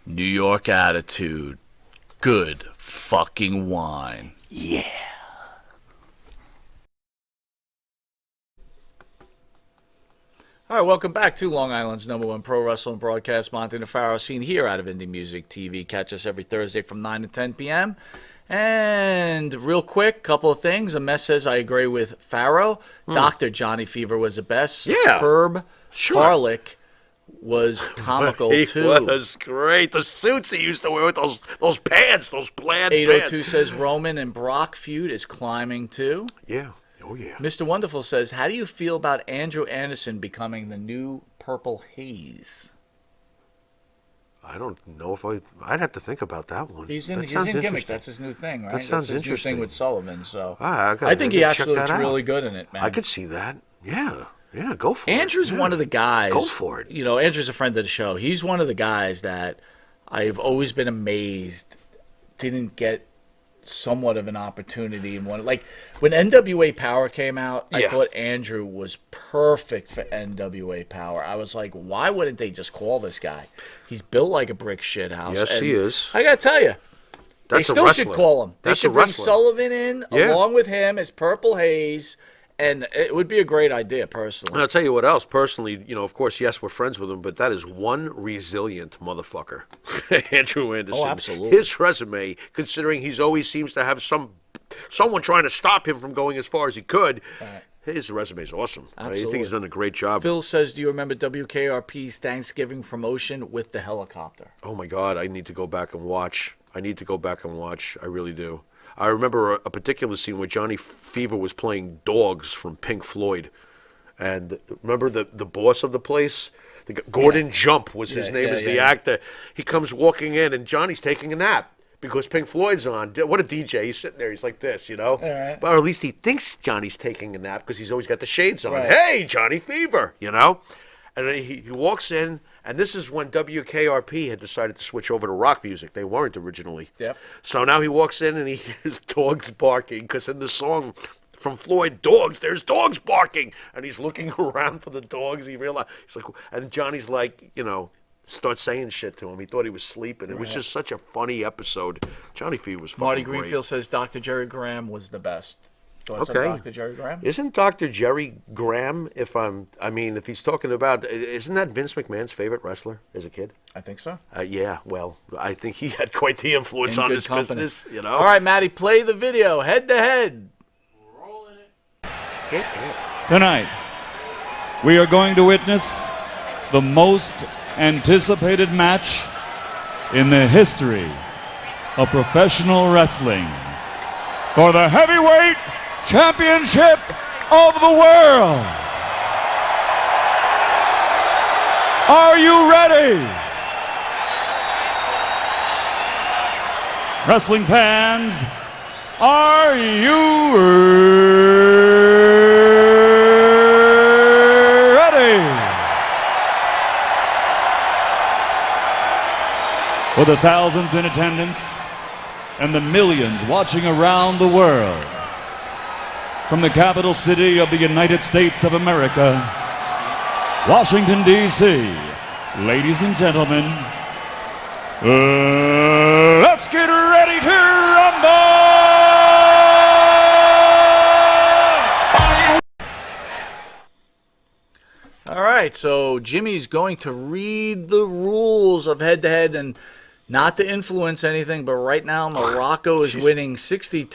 New York attitude. Good fucking wine. Yeah. All right, welcome back to Long Island's #1 pro wrestling broadcast, Monte The Pharaoh, seen here out of Indie Music TV. Catch us every Thursday from 9 to 10 p.m. And real quick, couple of things. A mess says, I agree with Pharaoh. Dr. Johnny Fever was the best. Yeah. Herb Sure. Harlick was comical, He too. was great. The suits he used to wear with those pants, those plaid 802 pants. says, Roman and Brock feud is climbing, too. Yeah. Oh, yeah. Mr. Wonderful says, how do you feel about Andrew Anderson becoming the new Purple Haze? I don't know if I'd have to think about that one. He's That in sounds Gimmick. interesting. That's his new thing, right? That sounds That's his interesting. new thing with Sullivan. So I think he check actually that looks out. really good in it, man. I could see that. Yeah. Yeah, go for it. Andrew's Yeah. one of the guys. Go for it. Andrew's a friend of the show. He's one of the guys that I've always been amazed didn't get somewhat of an opportunity in one. Like when NWA Power came out, I Yeah. thought Andrew was perfect for NWA Power. I was like, why wouldn't they just call this guy? He's built like a brick shit house. Yes, And he is. I gotta tell you, they That's a still should wrestler. call him. They That's a should bring wrestler. Sullivan in Yeah. along with him as Purple Haze, and it would be a great idea, personally. And I'll tell you what else. Personally, of course, yes, we're friends with him, but that is one resilient motherfucker. Andrew Anderson. Oh, absolutely. His resume, considering he's always seems to have someone trying to stop him from going as far as he could, Right. his resume is awesome. I Absolutely. think he's done a great job. Phil says, do you remember WKRP's Thanksgiving promotion with the helicopter? Oh, my God, I need to go back and watch. I really do. I remember a particular scene where Johnny Fever was playing Dogs from Pink Floyd. And remember the boss of the place? Gordon Jump was his name as the actor. He comes walking in, and Johnny's taking a nap because Pink Floyd's on. What a DJ. He's sitting there. He's like this, right. Or at least he thinks Johnny's taking a nap because he's always got the shades on. Right. Hey, Johnny Fever, And then he walks in, and this is when WKRP had decided to switch over to rock music. They weren't originally. Yep. So now he walks in, and he hears dogs barking, because in the song from Floyd, Dogs, there's dogs barking. And he's looking around for the dogs. He's like, and Johnny's like, starts saying shit to him. He thought he was sleeping. It was just such a funny episode. Johnny Fever was fucking Marty great. Greenfield says Dr. Jerry Graham was the best. Thoughts Okay. on Dr. Jerry Graham? Isn't Dr. Jerry Graham, if he's talking about, isn't that Vince McMahon's favorite wrestler as a kid? I think so. Yeah, well, I think he had quite the influence In on good this company. business, All right, Matty, play the video head to head. Tonight, we are going to witness the most anticipated match in the history of professional wrestling for the heavyweight championship of the world. Are you ready? Wrestling fans, are you ready? For the thousands in attendance and the millions watching around the world, from the capital city of the United States of America, Washington, D.C., ladies and gentlemen, let's get ready to rumble! All right, so Jimmy's going to read the rules of head-to-head, and not to influence anything, but right now Muraco is winning 62%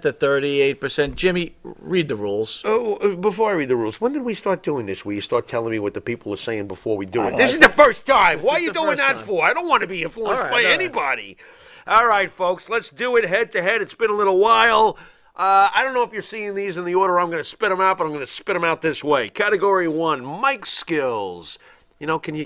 to 38%. Jimmy, read the rules. Oh, before I read the rules, when did we start doing this? Where you start telling me what the people are saying before we do it? This is the first time. Why are you doing that for? I don't want to be influenced by anybody. All right, folks, let's do it head-to-head. It's been a little while. I don't know if you're seeing these in the order I'm going to spit them out, but I'm going to spit them out this way. Category 1, mic skills. You know, can you?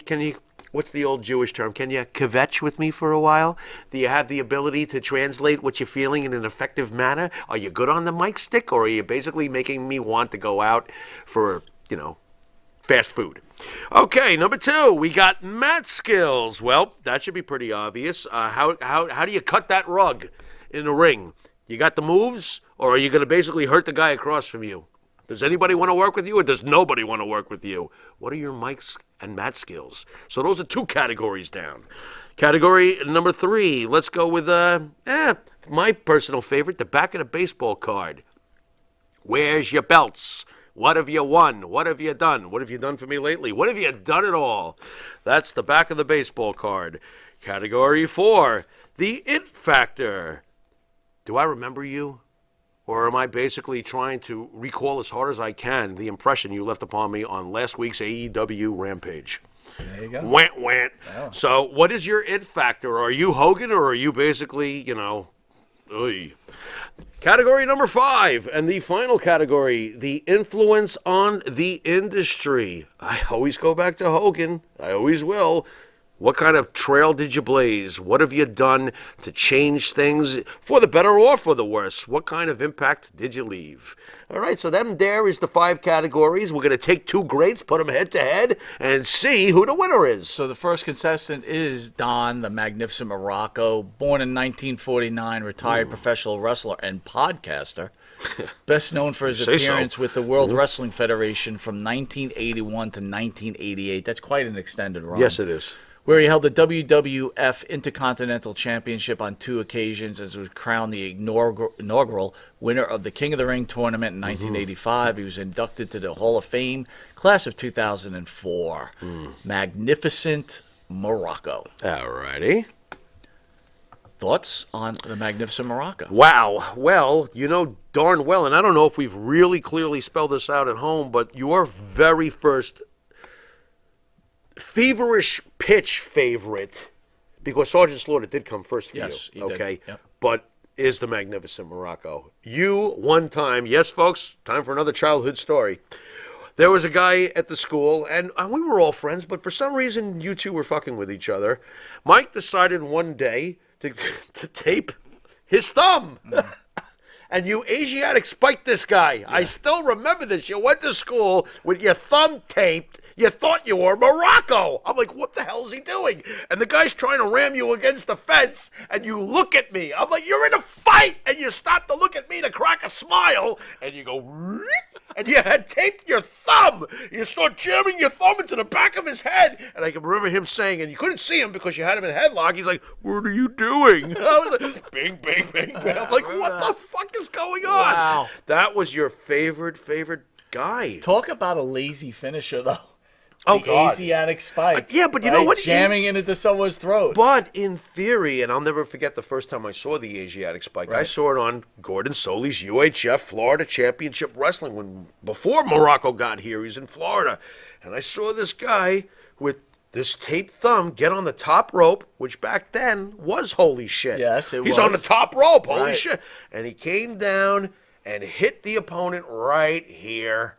What's the old Jewish term? Can you kvetch with me for a while? Do you have the ability to translate what you're feeling in an effective manner? Are you good on the mic stick, or are you basically making me want to go out for, fast food? Okay, number 2, we got mat skills. Well, that should be pretty obvious. How do you cut that rug in the ring? You got the moves, or are you going to basically hurt the guy across from you? Does anybody want to work with you, or does nobody want to work with you? What are your mics and mat skills? So those are 2 categories down. Category number 3, let's go with my personal favorite, the back of the baseball card. Where's your belts? What have you won? What have you done? What have you done for me lately? What have you done at all? That's the back of the baseball card. Category 4, the it factor. Do I remember you? Or am I basically trying to recall as hard as I can the impression you left upon me on last week's AEW Rampage? There you go. Went. Oh. So what is your it factor? Are you Hogan, or are you basically, Category number 5, and the final category, the influence on the industry. I always go back to Hogan. I always will. What kind of trail did you blaze? What have you done to change things for the better or for the worse? What kind of impact did you leave? All right, so there is the 5 categories. We're going to take 2 greats, put them head-to-head, and see who the winner is. So the first contestant is Don, the Magnificent Muraco, born in 1949, retired professional wrestler and podcaster. Best known for his appearance with the World Wrestling Federation from 1981 to 1988. That's quite an extended run. Yes, it is. Where he held the WWF Intercontinental Championship on 2 occasions, as was crowned the inaugural winner of the King of the Ring tournament in 1985. He was inducted to the Hall of Fame, class of 2004. Magnificent Muraco. All righty. Thoughts on the Magnificent Muraco? Wow. Well, you know darn well, and I don't know if we've really clearly spelled this out at home, but your very first feverish pitch favorite, because Sergeant Slaughter did come first for you, okay? Yep. But is the Magnificent Muraco. You, one time, yes, folks, time for another childhood story. There was a guy at the school, and we were all friends, but for some reason, you two were fucking with each other. Mike decided one day to tape his thumb. And you Asiatic spiked this guy. Yeah. I still remember this. You went to school with your thumb taped. You thought you were Muraco. I'm like, what the hell is he doing? And the guy's trying to ram you against the fence, and you look at me. I'm like, you're in a fight, and you stop to look at me to crack a smile, and you go, and you had taped your thumb. You start jamming your thumb into the back of his head, and I can remember him saying, and you couldn't see him because you had him in a headlock. He's like, what are you doing? I was like, bing, bing, bing, bing. I'm like, what the fuck is going on? Wow. That was your favorite guy. Talk about a lazy finisher, though. Oh, the God. Asiatic spike. Yeah, but you know what? Jamming it into someone's throat. But in theory, and I'll never forget the first time I saw the Asiatic spike. Right. I saw it on Gordon Soley's UHF Florida Championship Wrestling before Muraco got here. He's in Florida. And I saw this guy with this taped thumb get on the top rope, which back then was holy shit. Yes, it was. He's on the top rope, holy Right. shit. And he came down and hit the opponent right here.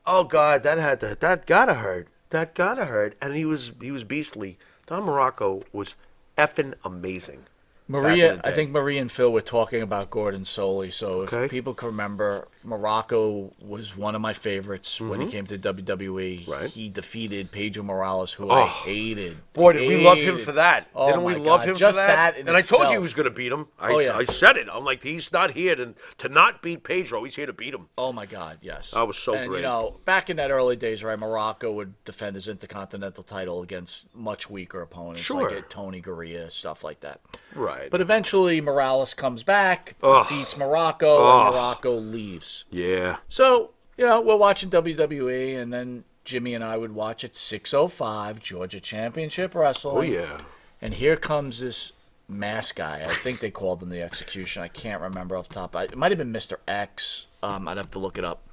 Oh God, that gotta hurt. That gotta hurt. And he was beastly. Don Muraco was effing amazing. Maria, I think Maria and Phil were talking about Gordon Soley. So if Okay. people can remember, Muraco was one of my favorites when he came to WWE. Right. He defeated Pedro Morales, who I hated. Boy, did we love him for that. Oh, Didn't we my love God. him Just for that? in And I told you he itself. was going to beat him. Oh, yeah. I said it. I'm like, he's not here to not beat Pedro. He's here to beat him. Oh my God, yes. That was so and, great. You know, back in that early days, right, Muraco would defend his Intercontinental title against much weaker opponents, Sure. like Tony Garea, stuff like that. Right. But eventually, Morales comes back, Ugh. defeats Muraco, and Muraco leaves. Yeah. So, you know, we're watching WWE, and then Jimmy and I would watch at 6:05 Georgia Championship Wrestling. Oh, yeah. And here comes this mask guy. I think they called him the Execution. I can't remember off the top. It might have been Mr. X. I'd have to look it up.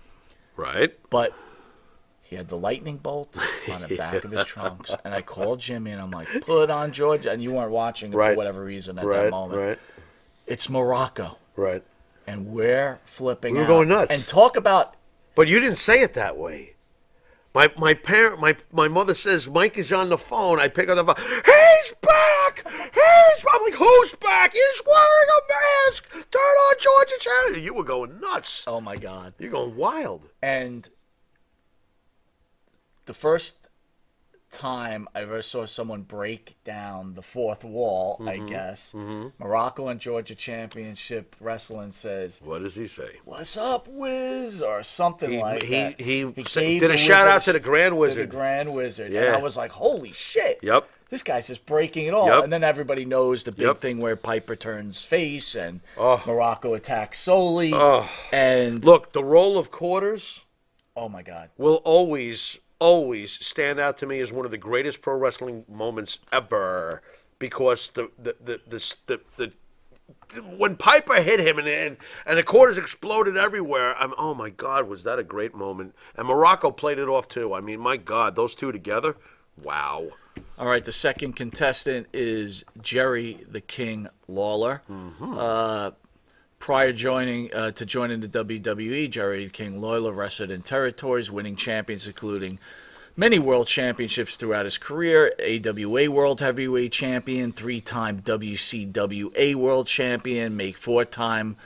Right. But he had the lightning bolt on the back of his trunks. And I called Jimmy, and I'm like, put on Georgia. And you weren't watching it for whatever reason at that moment. Right. It's Muraco. Right. And we're flipping We were out. going nuts. And talk about... But you didn't say it that way. My mother says Mike is on the phone. I pick up the phone. He's back. I'm like, who's back? He's wearing a mask. Turn on Georgia Channel. You were going nuts. Oh, my God. You're going wild. And the first time I ever saw someone break down the fourth wall, I guess, Muraco and Georgia Championship Wrestling says, What does he say? "What's up, Wiz?" or something like that. He gave did the a shout out Wizard to the Grand to the Wizard. Grand Wizard. Yeah. And I was like, holy shit. Yep. This guy's just breaking it all. Yep. And then everybody knows the big Yep. thing where Piper turns face and Oh. Muraco attacks Solely. Oh. And, Look, the roll of quarters oh my God. will always stand out to me as one of the greatest pro wrestling moments ever, because the when Piper hit him and the quarters exploded everywhere. Oh my God, was that a great moment? And Muraco played it off too. I mean, my God, those two together, wow. All right, the second contestant is Jerry the King Lawler. Prior to joining the WWE, Jerry the King Lawler wrestled in territories, winning champions including many world championships throughout his career, AWA World Heavyweight Champion, 3-time WCWA World Champion, make 4-time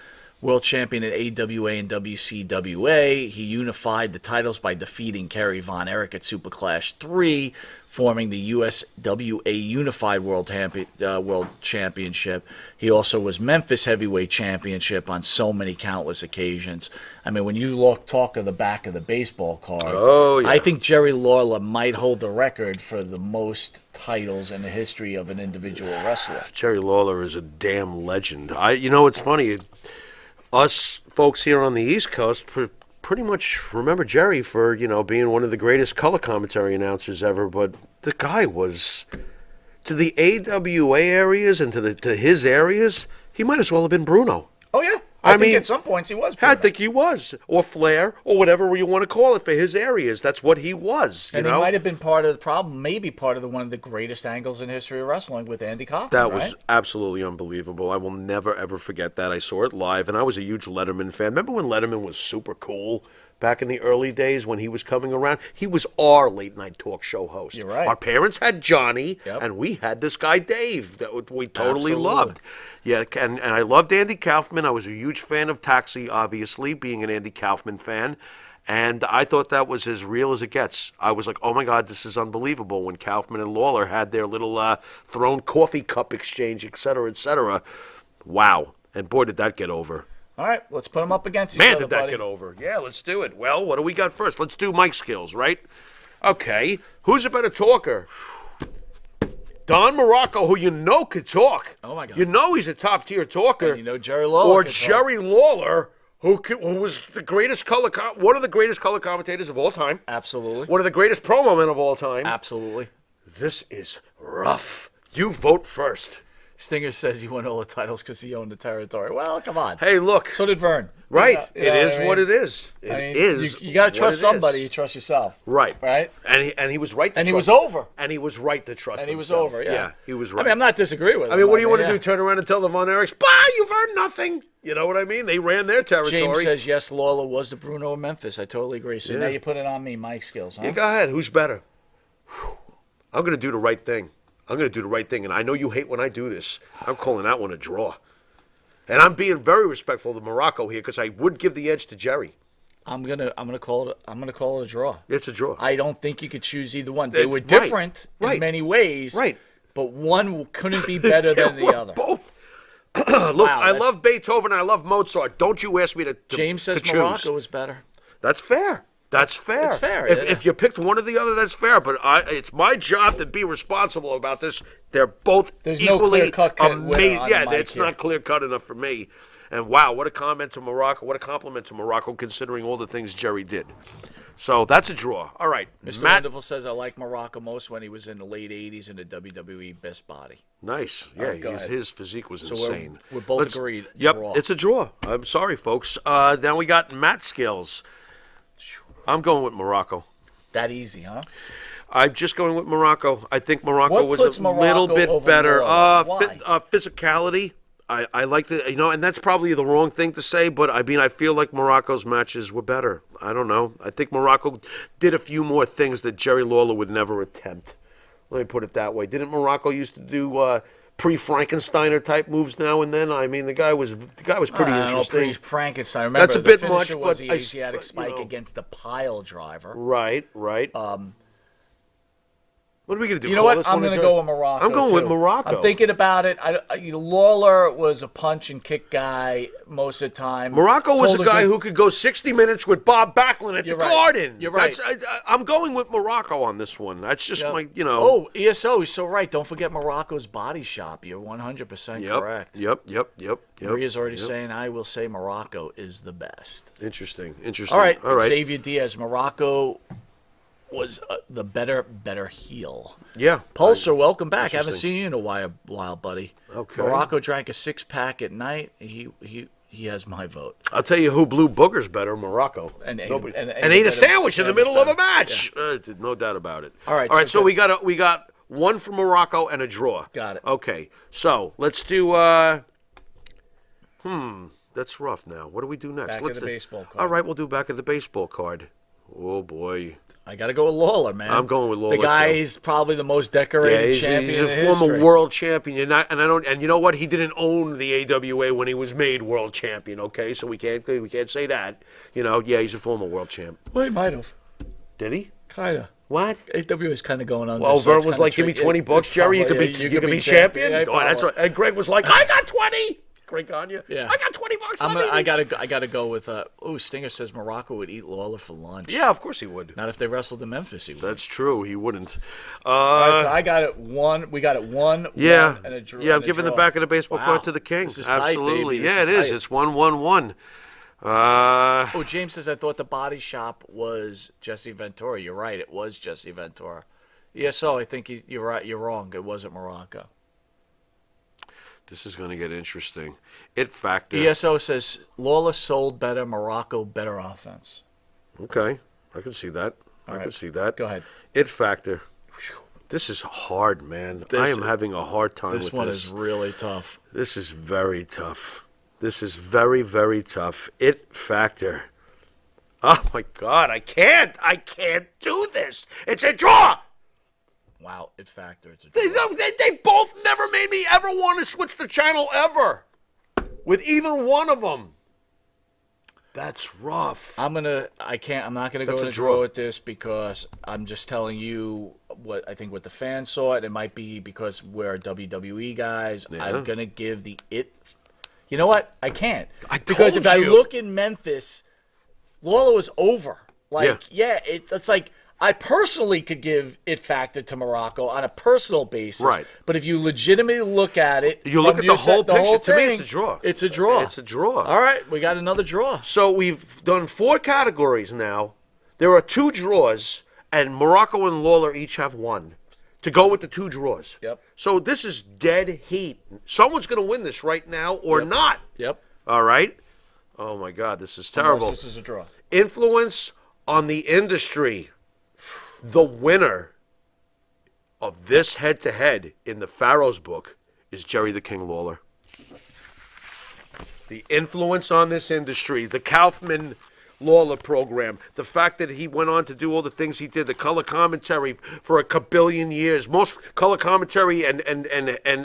World Champion at AWA and WCWA. He unified the titles by defeating Kerry Von Erich at Superclash 3, forming the USWA Unified World Championship. He also was Memphis Heavyweight Championship on so many countless occasions. I mean, when you talk of the back of the baseball card, Oh, yeah. I think Jerry Lawler might hold the record for the most titles in the history of an individual wrestler. Jerry Lawler is a damn legend. You know, it's funny. Us folks here on the East Coast pretty much remember Jerry for, you know, being one of the greatest color commentary announcers ever. But the guy was, to the AWA areas and to his areas, he might as well have been Bruno. Oh, yeah. I I think mean, at some points he was. I think he was, or Flair, or whatever you want to call it for his areas. That's what he was. You And know? he might have been part of the problem, maybe part of one of the greatest angles in history of wrestling with Andy Kaufman. That right? was absolutely unbelievable. I will never, ever forget that. I saw it live, and I was a huge Letterman fan. Remember when Letterman was super cool back in the early days when he was coming around? He was our late-night talk show host. You're right. Our parents had Johnny, Yep. and we had this guy Dave that we totally Absolutely. loved. Yeah, and I loved Andy Kaufman. I was a huge fan of Taxi, obviously, being an Andy Kaufman fan. And I thought that was as real as it gets. I was like, oh, my God, this is unbelievable. When Kaufman and Lawler had their little thrown coffee cup exchange, et cetera, et cetera. Wow. And boy, did that get over. All right, let's put them up against each Man, other, did that buddy. get over. Yeah, let's do it. Well, what do we got first? Let's do Mike skills, right? Okay. Who's a better talker? Don Muraco, who you know could talk. Oh, my God. You know he's a top-tier talker. And you know Jerry Lawler Or could talk. Jerry Lawler, who was the greatest one of the greatest color commentators of all time. Absolutely. One of the greatest promo men of all time. Absolutely. This is rough. You vote first. Stinger says he won all the titles because he owned the territory. Well, come on. Hey, look. So did Vern. Right. You know it is what I mean? it is. It is. You got to trust what it somebody. is. You trust yourself. Right. Right. And he was right. To And he trust was over. And he was right to trust. And he was himself. over. Yeah. He was right. I mean, I'm not disagreeing with him. I mean, what do you want to yeah. do? Turn around and tell the Von Erichs, "Bah, you've earned nothing." You know what I mean? They ran their territory. James says yes. Lawler was the Bruno of Memphis. I totally agree. So now you put it on me, Mike skills. Huh? Yeah, go ahead. Who's better? I'm going to do the right thing. I'm going to do the right thing, and I know you hate when I do this. I'm calling that one a draw. And I'm being very respectful to Muraco here because I would give the edge to Jerry. I'm gonna call it a draw. It's a draw. I don't think you could choose either one. They were Right. different Right. in many ways. Right. But one couldn't be better than the other. Both. Look, Wow, I love Beethoven and I love Mozart. Don't you ask me to James says to choose. Morocco is better. That's fair. That's fair. It's fair, If, yeah. if you picked one or the other, that's fair. But it's my job to be responsible about this. They're both There's no equally clear-cut winner amazing. on Yeah, the mic it's here. not clear cut enough for me. And wow, what a comment to Morocco. What a compliment to Morocco, considering all the things Jerry did. So that's a draw. All right, Mr. Matt. Wonderful says I like Morocco most when he was in the late '80s in the WWE Best Body. Nice. Yeah, right, go ahead. his physique was So insane. we're both agreed. Yep, Draw. it's a draw. I'm sorry, folks. Then we got Matt skills. I'm going with Morocco. That easy, huh? I'm just going with Morocco. I think Morocco What was puts a little Morocco bit over better. Lawler? Why? Physicality. I like the, and that's probably the wrong thing to say, but I mean, I feel like Morocco's matches were better. I don't know. I think Morocco did a few more things that Jerry Lawler would never attempt. Let me put it that way. Didn't Morocco used to do pre-Frankensteiner type moves now and then? I mean, the guy was pretty interesting. Frankenstein. Remember, That's a bit the much, finisher was but the Asiatic spike against the pile driver. Right. What are we going to do? You know Call what? this I'm one a going to draw? go with Morocco. I'm going with too. Morocco. I'm thinking about it. Lawler was a punch and kick guy most of the time. Morocco was a Told guy good- who could go 60 minutes with Bob Backlund at You're the right. Garden. You're right. I'm going with Morocco on this one. That's just Yep. my, you know. Oh, ESO, he's so right. Don't forget Morocco's Body Shop. You're 100% correct. Yep. Maria's already saying, I will say Morocco is the best. Interesting. All right. All right. Xavier Diaz, Morocco was the better heel. Yeah. Pulsar, welcome back. Haven't Interesting. seen you in a while, buddy. Okay. Morocco drank a 6-pack at night. He has my vote. I'll tell you who blew boogers better, Morocco. And ate- Nobody- and ate and a ate a better sandwich in the sandwich middle of a better. match. No doubt about it. All right, All right. so So good. we got one for Morocco and a draw. Got it. Okay. So let's do. That's rough. Now, what do we do next? Back of the baseball card. All right, we'll do back of the baseball card. Oh boy. I got to go with Lawler, man. I'm going with Lawler, The guy too. is probably the most decorated champion he's in a former history. world champion. And you know what? He didn't own the AWA when he was made world champion. Okay, so we can't say that. You know, yeah, he's a former world champ. Well, he might have. Did he? Kind of. What? AW is kind of going on. Well, Vern was like, "Give me $20, Jerry. You could be champion." Yeah, Oh, that's right. And Greg was like, "I got 20." Greg Gagne. Yeah. I got $20. I gotta go with. Stinger says Morocco would eat Lawler for lunch. Yeah, of course he would. Not if they wrestled in Memphis. He would. That's true. He wouldn't. All right, so I got it one. We got it one. Yeah. One, and a draw. Yeah, I'm and a giving the draw. back of the baseball Wow. card to the king. This is tight, Absolutely. baby. This Yeah, it is. tight. It's 1-1-1. Oh, James says I thought the Body Shop was Jesse Ventura. You're right. It was Jesse Ventura. ESO, I think you're right. You're wrong. It wasn't Morocco. This is going to get interesting. It factor. ESO says Lawler sold better, Morocco better offense. Okay. I can see that. I can see that. Go ahead. It factor. This is hard, man. I am having a hard time with this. This one is really tough. This is very tough. This is very, very tough. It factor. Oh, my God. I can't do this. It's a draw. Wow, it factor. It's a They both never made me ever want to switch the channel ever. With either one of them. That's rough. I'm not gonna go That's in a a draw. draw with this because I'm just telling you what I think what the fans saw it. It might be because we're WWE guys. Yeah. I'm gonna give the it. You know what? I can't. I because told if I you. look in Memphis, Lawler was over. It's like I personally could give it factor to Morocco on a personal basis. Right. But if you legitimately look at it, You look from at the whole picture. To me, thing, it's a draw. It's a draw. It's a draw. All right, we got another draw. So we've done 4 categories now. There are 2 draws, and Morocco and Lawler each have 1. to go with the 2 draws. Yep. So this is dead heat. Someone's going to win this right now or not. Yep. All right? Oh, my God, this is terrible. Unless this is a draw. Influence on the industry. The winner of this head-to-head in the Pharaoh's book is Jerry the King Lawler. The influence on this industry, the Kaufman Lawler program, the fact that he went on to do all the things he did, the color commentary for a kabillion years. Most color commentary and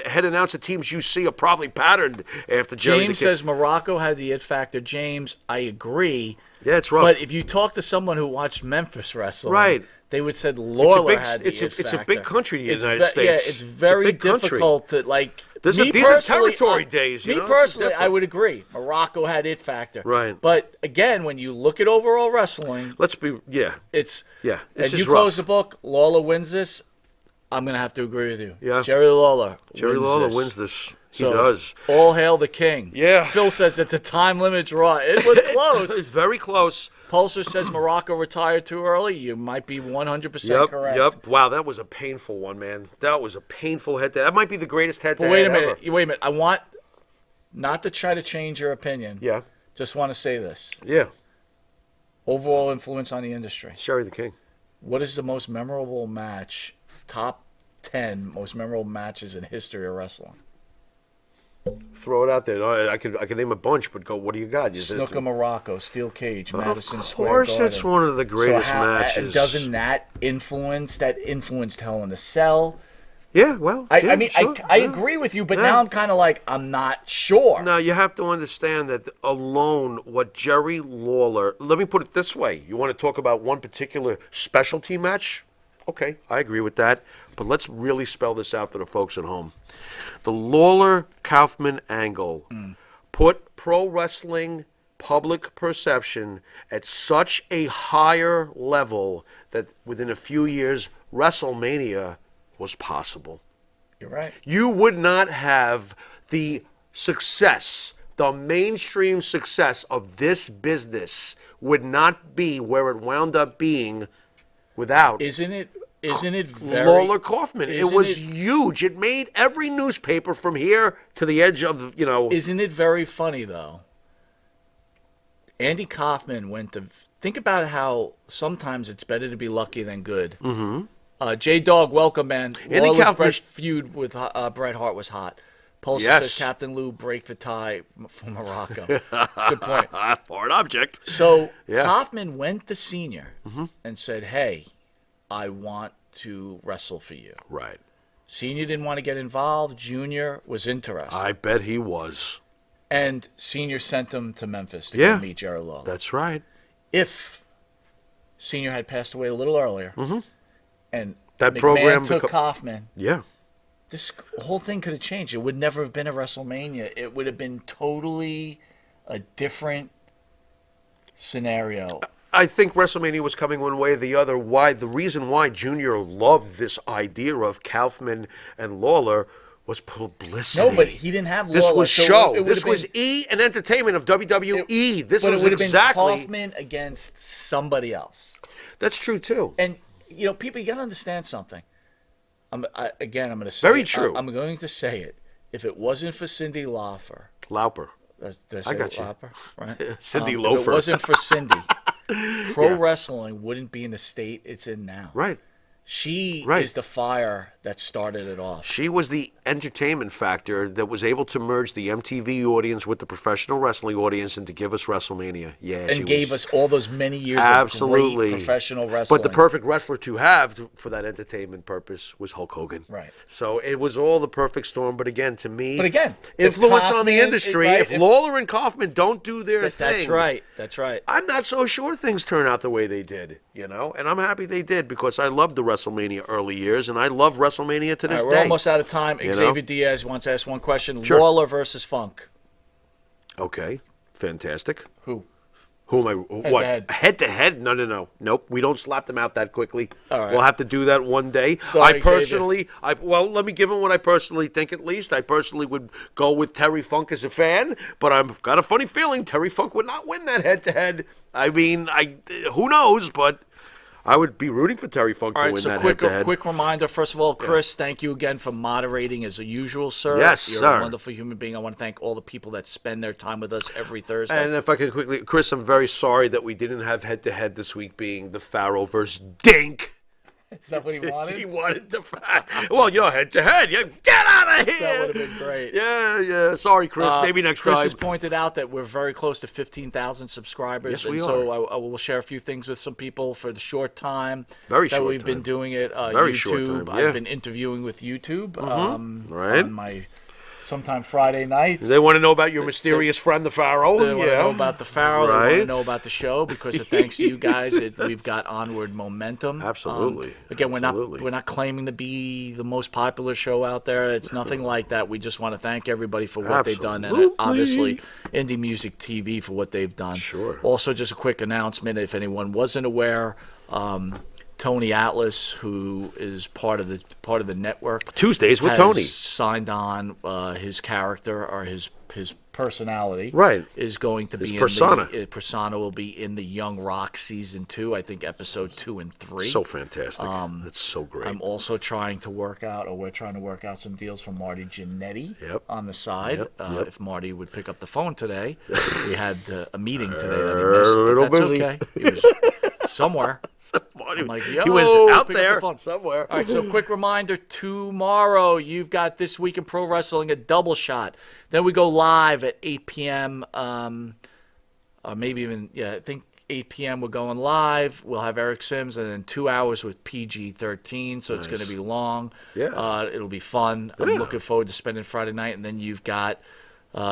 head announcer teams you see are probably patterned after Jerry James the King. says Muraco had the it factor. James, I agree. Yeah, it's rough. But if you talk to someone who watched Memphis wrestling, right, they would say Lawler had the it factor. It's a big country, the United States. Yeah, it's very difficult to, like... These are territory days, you know? Me personally, I would agree. Muraco had it factor. Right. But, again, when you look at overall wrestling... It's... Yeah, and you close the book, Lawler wins this, I'm going to have to agree with you. Yeah. Jerry Lawler wins this. He does. All hail the king. Yeah. Phil says it's a time limit draw. It was close. It's very close. Pulsar says Muraco retired too early. You might be 100% correct. Yep. Wow, that was a painful one, man. That was a painful head-to-head. That might be the greatest head-to-head Wait a ever. minute. I want not to try to change your opinion. Yeah. Just want to say this. Yeah. Overall influence on the industry. Jerry the King. What is the most memorable match, top 10 most memorable matches in history of wrestling? Throw it out there. I could name a bunch, but go. What do you got? Snooker Muraco, Steel Cage, Madison Square Of Garden. course, it's one of the greatest matches. Doesn't that influenced Hell in a Cell? Yeah, well, I agree with you, but now I'm kind of like, I'm not sure. Now, you have to understand that alone, what Jerry Lawler... Let me put it this way. You want to talk about one particular specialty match? Okay, I agree with that. But let's really spell this out for the folks at home. The Lawler-Kaufman angle put pro wrestling public perception at such a higher level that within a few years, WrestleMania was possible. You're right. You would not have the success, the mainstream success of this business would not be where it wound up being without... Isn't it very... Lawler Kaufman. It was huge. It made every newspaper from here to the edge of, Isn't it very funny, though? Andy Kaufman went to... Think about how sometimes it's better to be lucky than good. Mm-hmm. J-Dog, welcome, man. Andy Kaufman's feud with Bret Hart was hot. Pulsar says Captain Lou break the tie for Muraco. That's a good point. Foreign object. So Kaufman went to Senior and said, hey, I want to wrestle for you. Right. Senior didn't want to get involved. Junior was interested. I bet he was. And Senior sent him to Memphis to go meet Jerry Lawler. That's right. If Senior had passed away a little earlier, and that McMahon program took Kaufman, this whole thing could have changed. It would never have been a WrestleMania. It would have been totally a different scenario. I think WrestleMania was coming one way or the other. Why? The reason why Junior loved this idea of Kaufman and Lawler was publicity. No, but he didn't have Lawler. This was show. This was and entertainment of WWE. This was it would have exactly been Kaufman against somebody else. That's true too. And people, you got to understand something. I'm going to say very it. true. I'm going to say it. If it wasn't for Cindy Lauper, I got you. Lauper, right? Cindy If Lauper. it wasn't for Cindy, pro wrestling wouldn't be in the state it's in now. Right. She is the fire that started it off. She was the entertainment factor that was able to merge the MTV audience with the professional wrestling audience and to give us WrestleMania. Yeah, and gave us all those many years absolutely of great professional wrestling. But the perfect wrestler to have for that entertainment purpose was Hulk Hogan. Right. So it was all the perfect storm. But again, to me, Kaufman, influence on the industry. If Lawler and Kaufman don't do their thing, That's right. I'm not so sure things turn out the way they did. And I'm happy they did because I loved the WrestleMania early years, and I love WrestleMania to this day. We're almost out of time. Xavier Diaz wants to ask one question. Sure. Lawler versus Funk. Okay, fantastic. Who am I? What? Head-to-head? No. Nope. We don't slap them out that quickly. All right. We'll have to do that one day. Sorry, let me give him what I personally think at least. I personally would go with Terry Funk as a fan, but I've got a funny feeling Terry Funk would not win that head-to-head. I mean, who knows, but I would be rooting for Terry Funk All to right, win so that quick head-to-head. quick reminder. First of all, Chris, thank you again for moderating as usual, sir. Yes, You're sir. a wonderful human being. I want to thank all the people that spend their time with us every Thursday. And if I could quickly, Chris, I'm very sorry that we didn't have head-to-head this week, being the Pharaoh versus Dink. Is that what he wanted? He wanted the well, head-to-head. You get out of here. That would have been great. Yeah. Sorry, Chris. Maybe next Chris time. has pointed out that we're very close to 15,000 subscribers. Yes, we and so I will share a few things with some people for the short time that we've been doing it. Very YouTube. short time, yeah. I've been interviewing with YouTube Right. on my sometime Friday nights. They want to know about your mysterious friend, the Pharaoh. They want to know about the Pharaoh. They want Right. to know about the show because thanks to you guys, we've got onward momentum. Absolutely. Again, Absolutely. we're not claiming to be the most popular show out there. It's nothing like that. We just want to thank everybody for what they've done, and obviously Indie Music TV for what they've done. Sure. Also, just a quick announcement, if anyone wasn't aware. Tony Atlas, who is part of the network, Tuesdays with has Tony. signed on his character or his personality. Right. Is going to be persona. Persona will be in the Young Rock season 2. I think episode 2 and 3. So fantastic. That's so great. I'm also trying to work out, or we're trying to work out some deals for Marty Jannetty on the side. Yep. If Marty would pick up the phone today, we had a meeting today that he missed. But that's busy. okay. He was somewhere. I'm like, yo, he was out pick up there the phone. somewhere. All right, so quick reminder, tomorrow you've got This Week in Pro Wrestling, a double shot. Then we go live at 8 p.m., or maybe even, I think 8 p.m. we're going live. We'll have Eric Sims, and then 2 hours with PG-13, so it's going to be long. Yeah. It'll be fun. I'm looking forward to spending Friday night, and then you've got...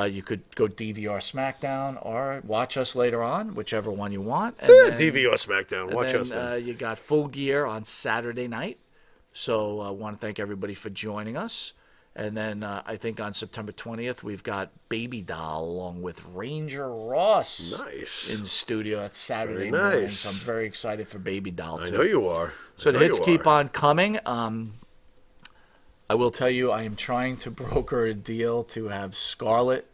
you could go DVR SmackDown or watch us later on, whichever one you want. And then, DVR SmackDown. Watch us. then you got Full Gear on Saturday night. So I want to thank everybody for joining us. And then I think on September 20th, we've got Baby Doll along with Ranger Ross in the studio. That's Saturday morning. So I'm very excited for Baby Doll, too. I know you are. So the hits keep on coming. I will tell you, I am trying to broker a deal to have Scarlett,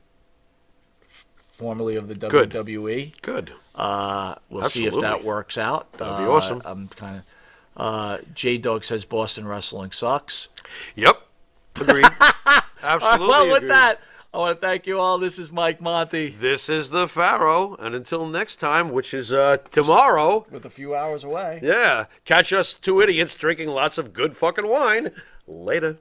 formerly of the WWE. Good. We'll see if that works out. That'd be awesome. I'm kind of. J-Dog says Boston wrestling sucks. Yep. Agreed. Absolutely. Well, with agreed. that, I want to thank you all. This is Mike Monty. This is the Pharaoh, and until next time, which is tomorrow. With a few hours away. Yeah. Catch us two idiots drinking lots of good fucking wine. Later.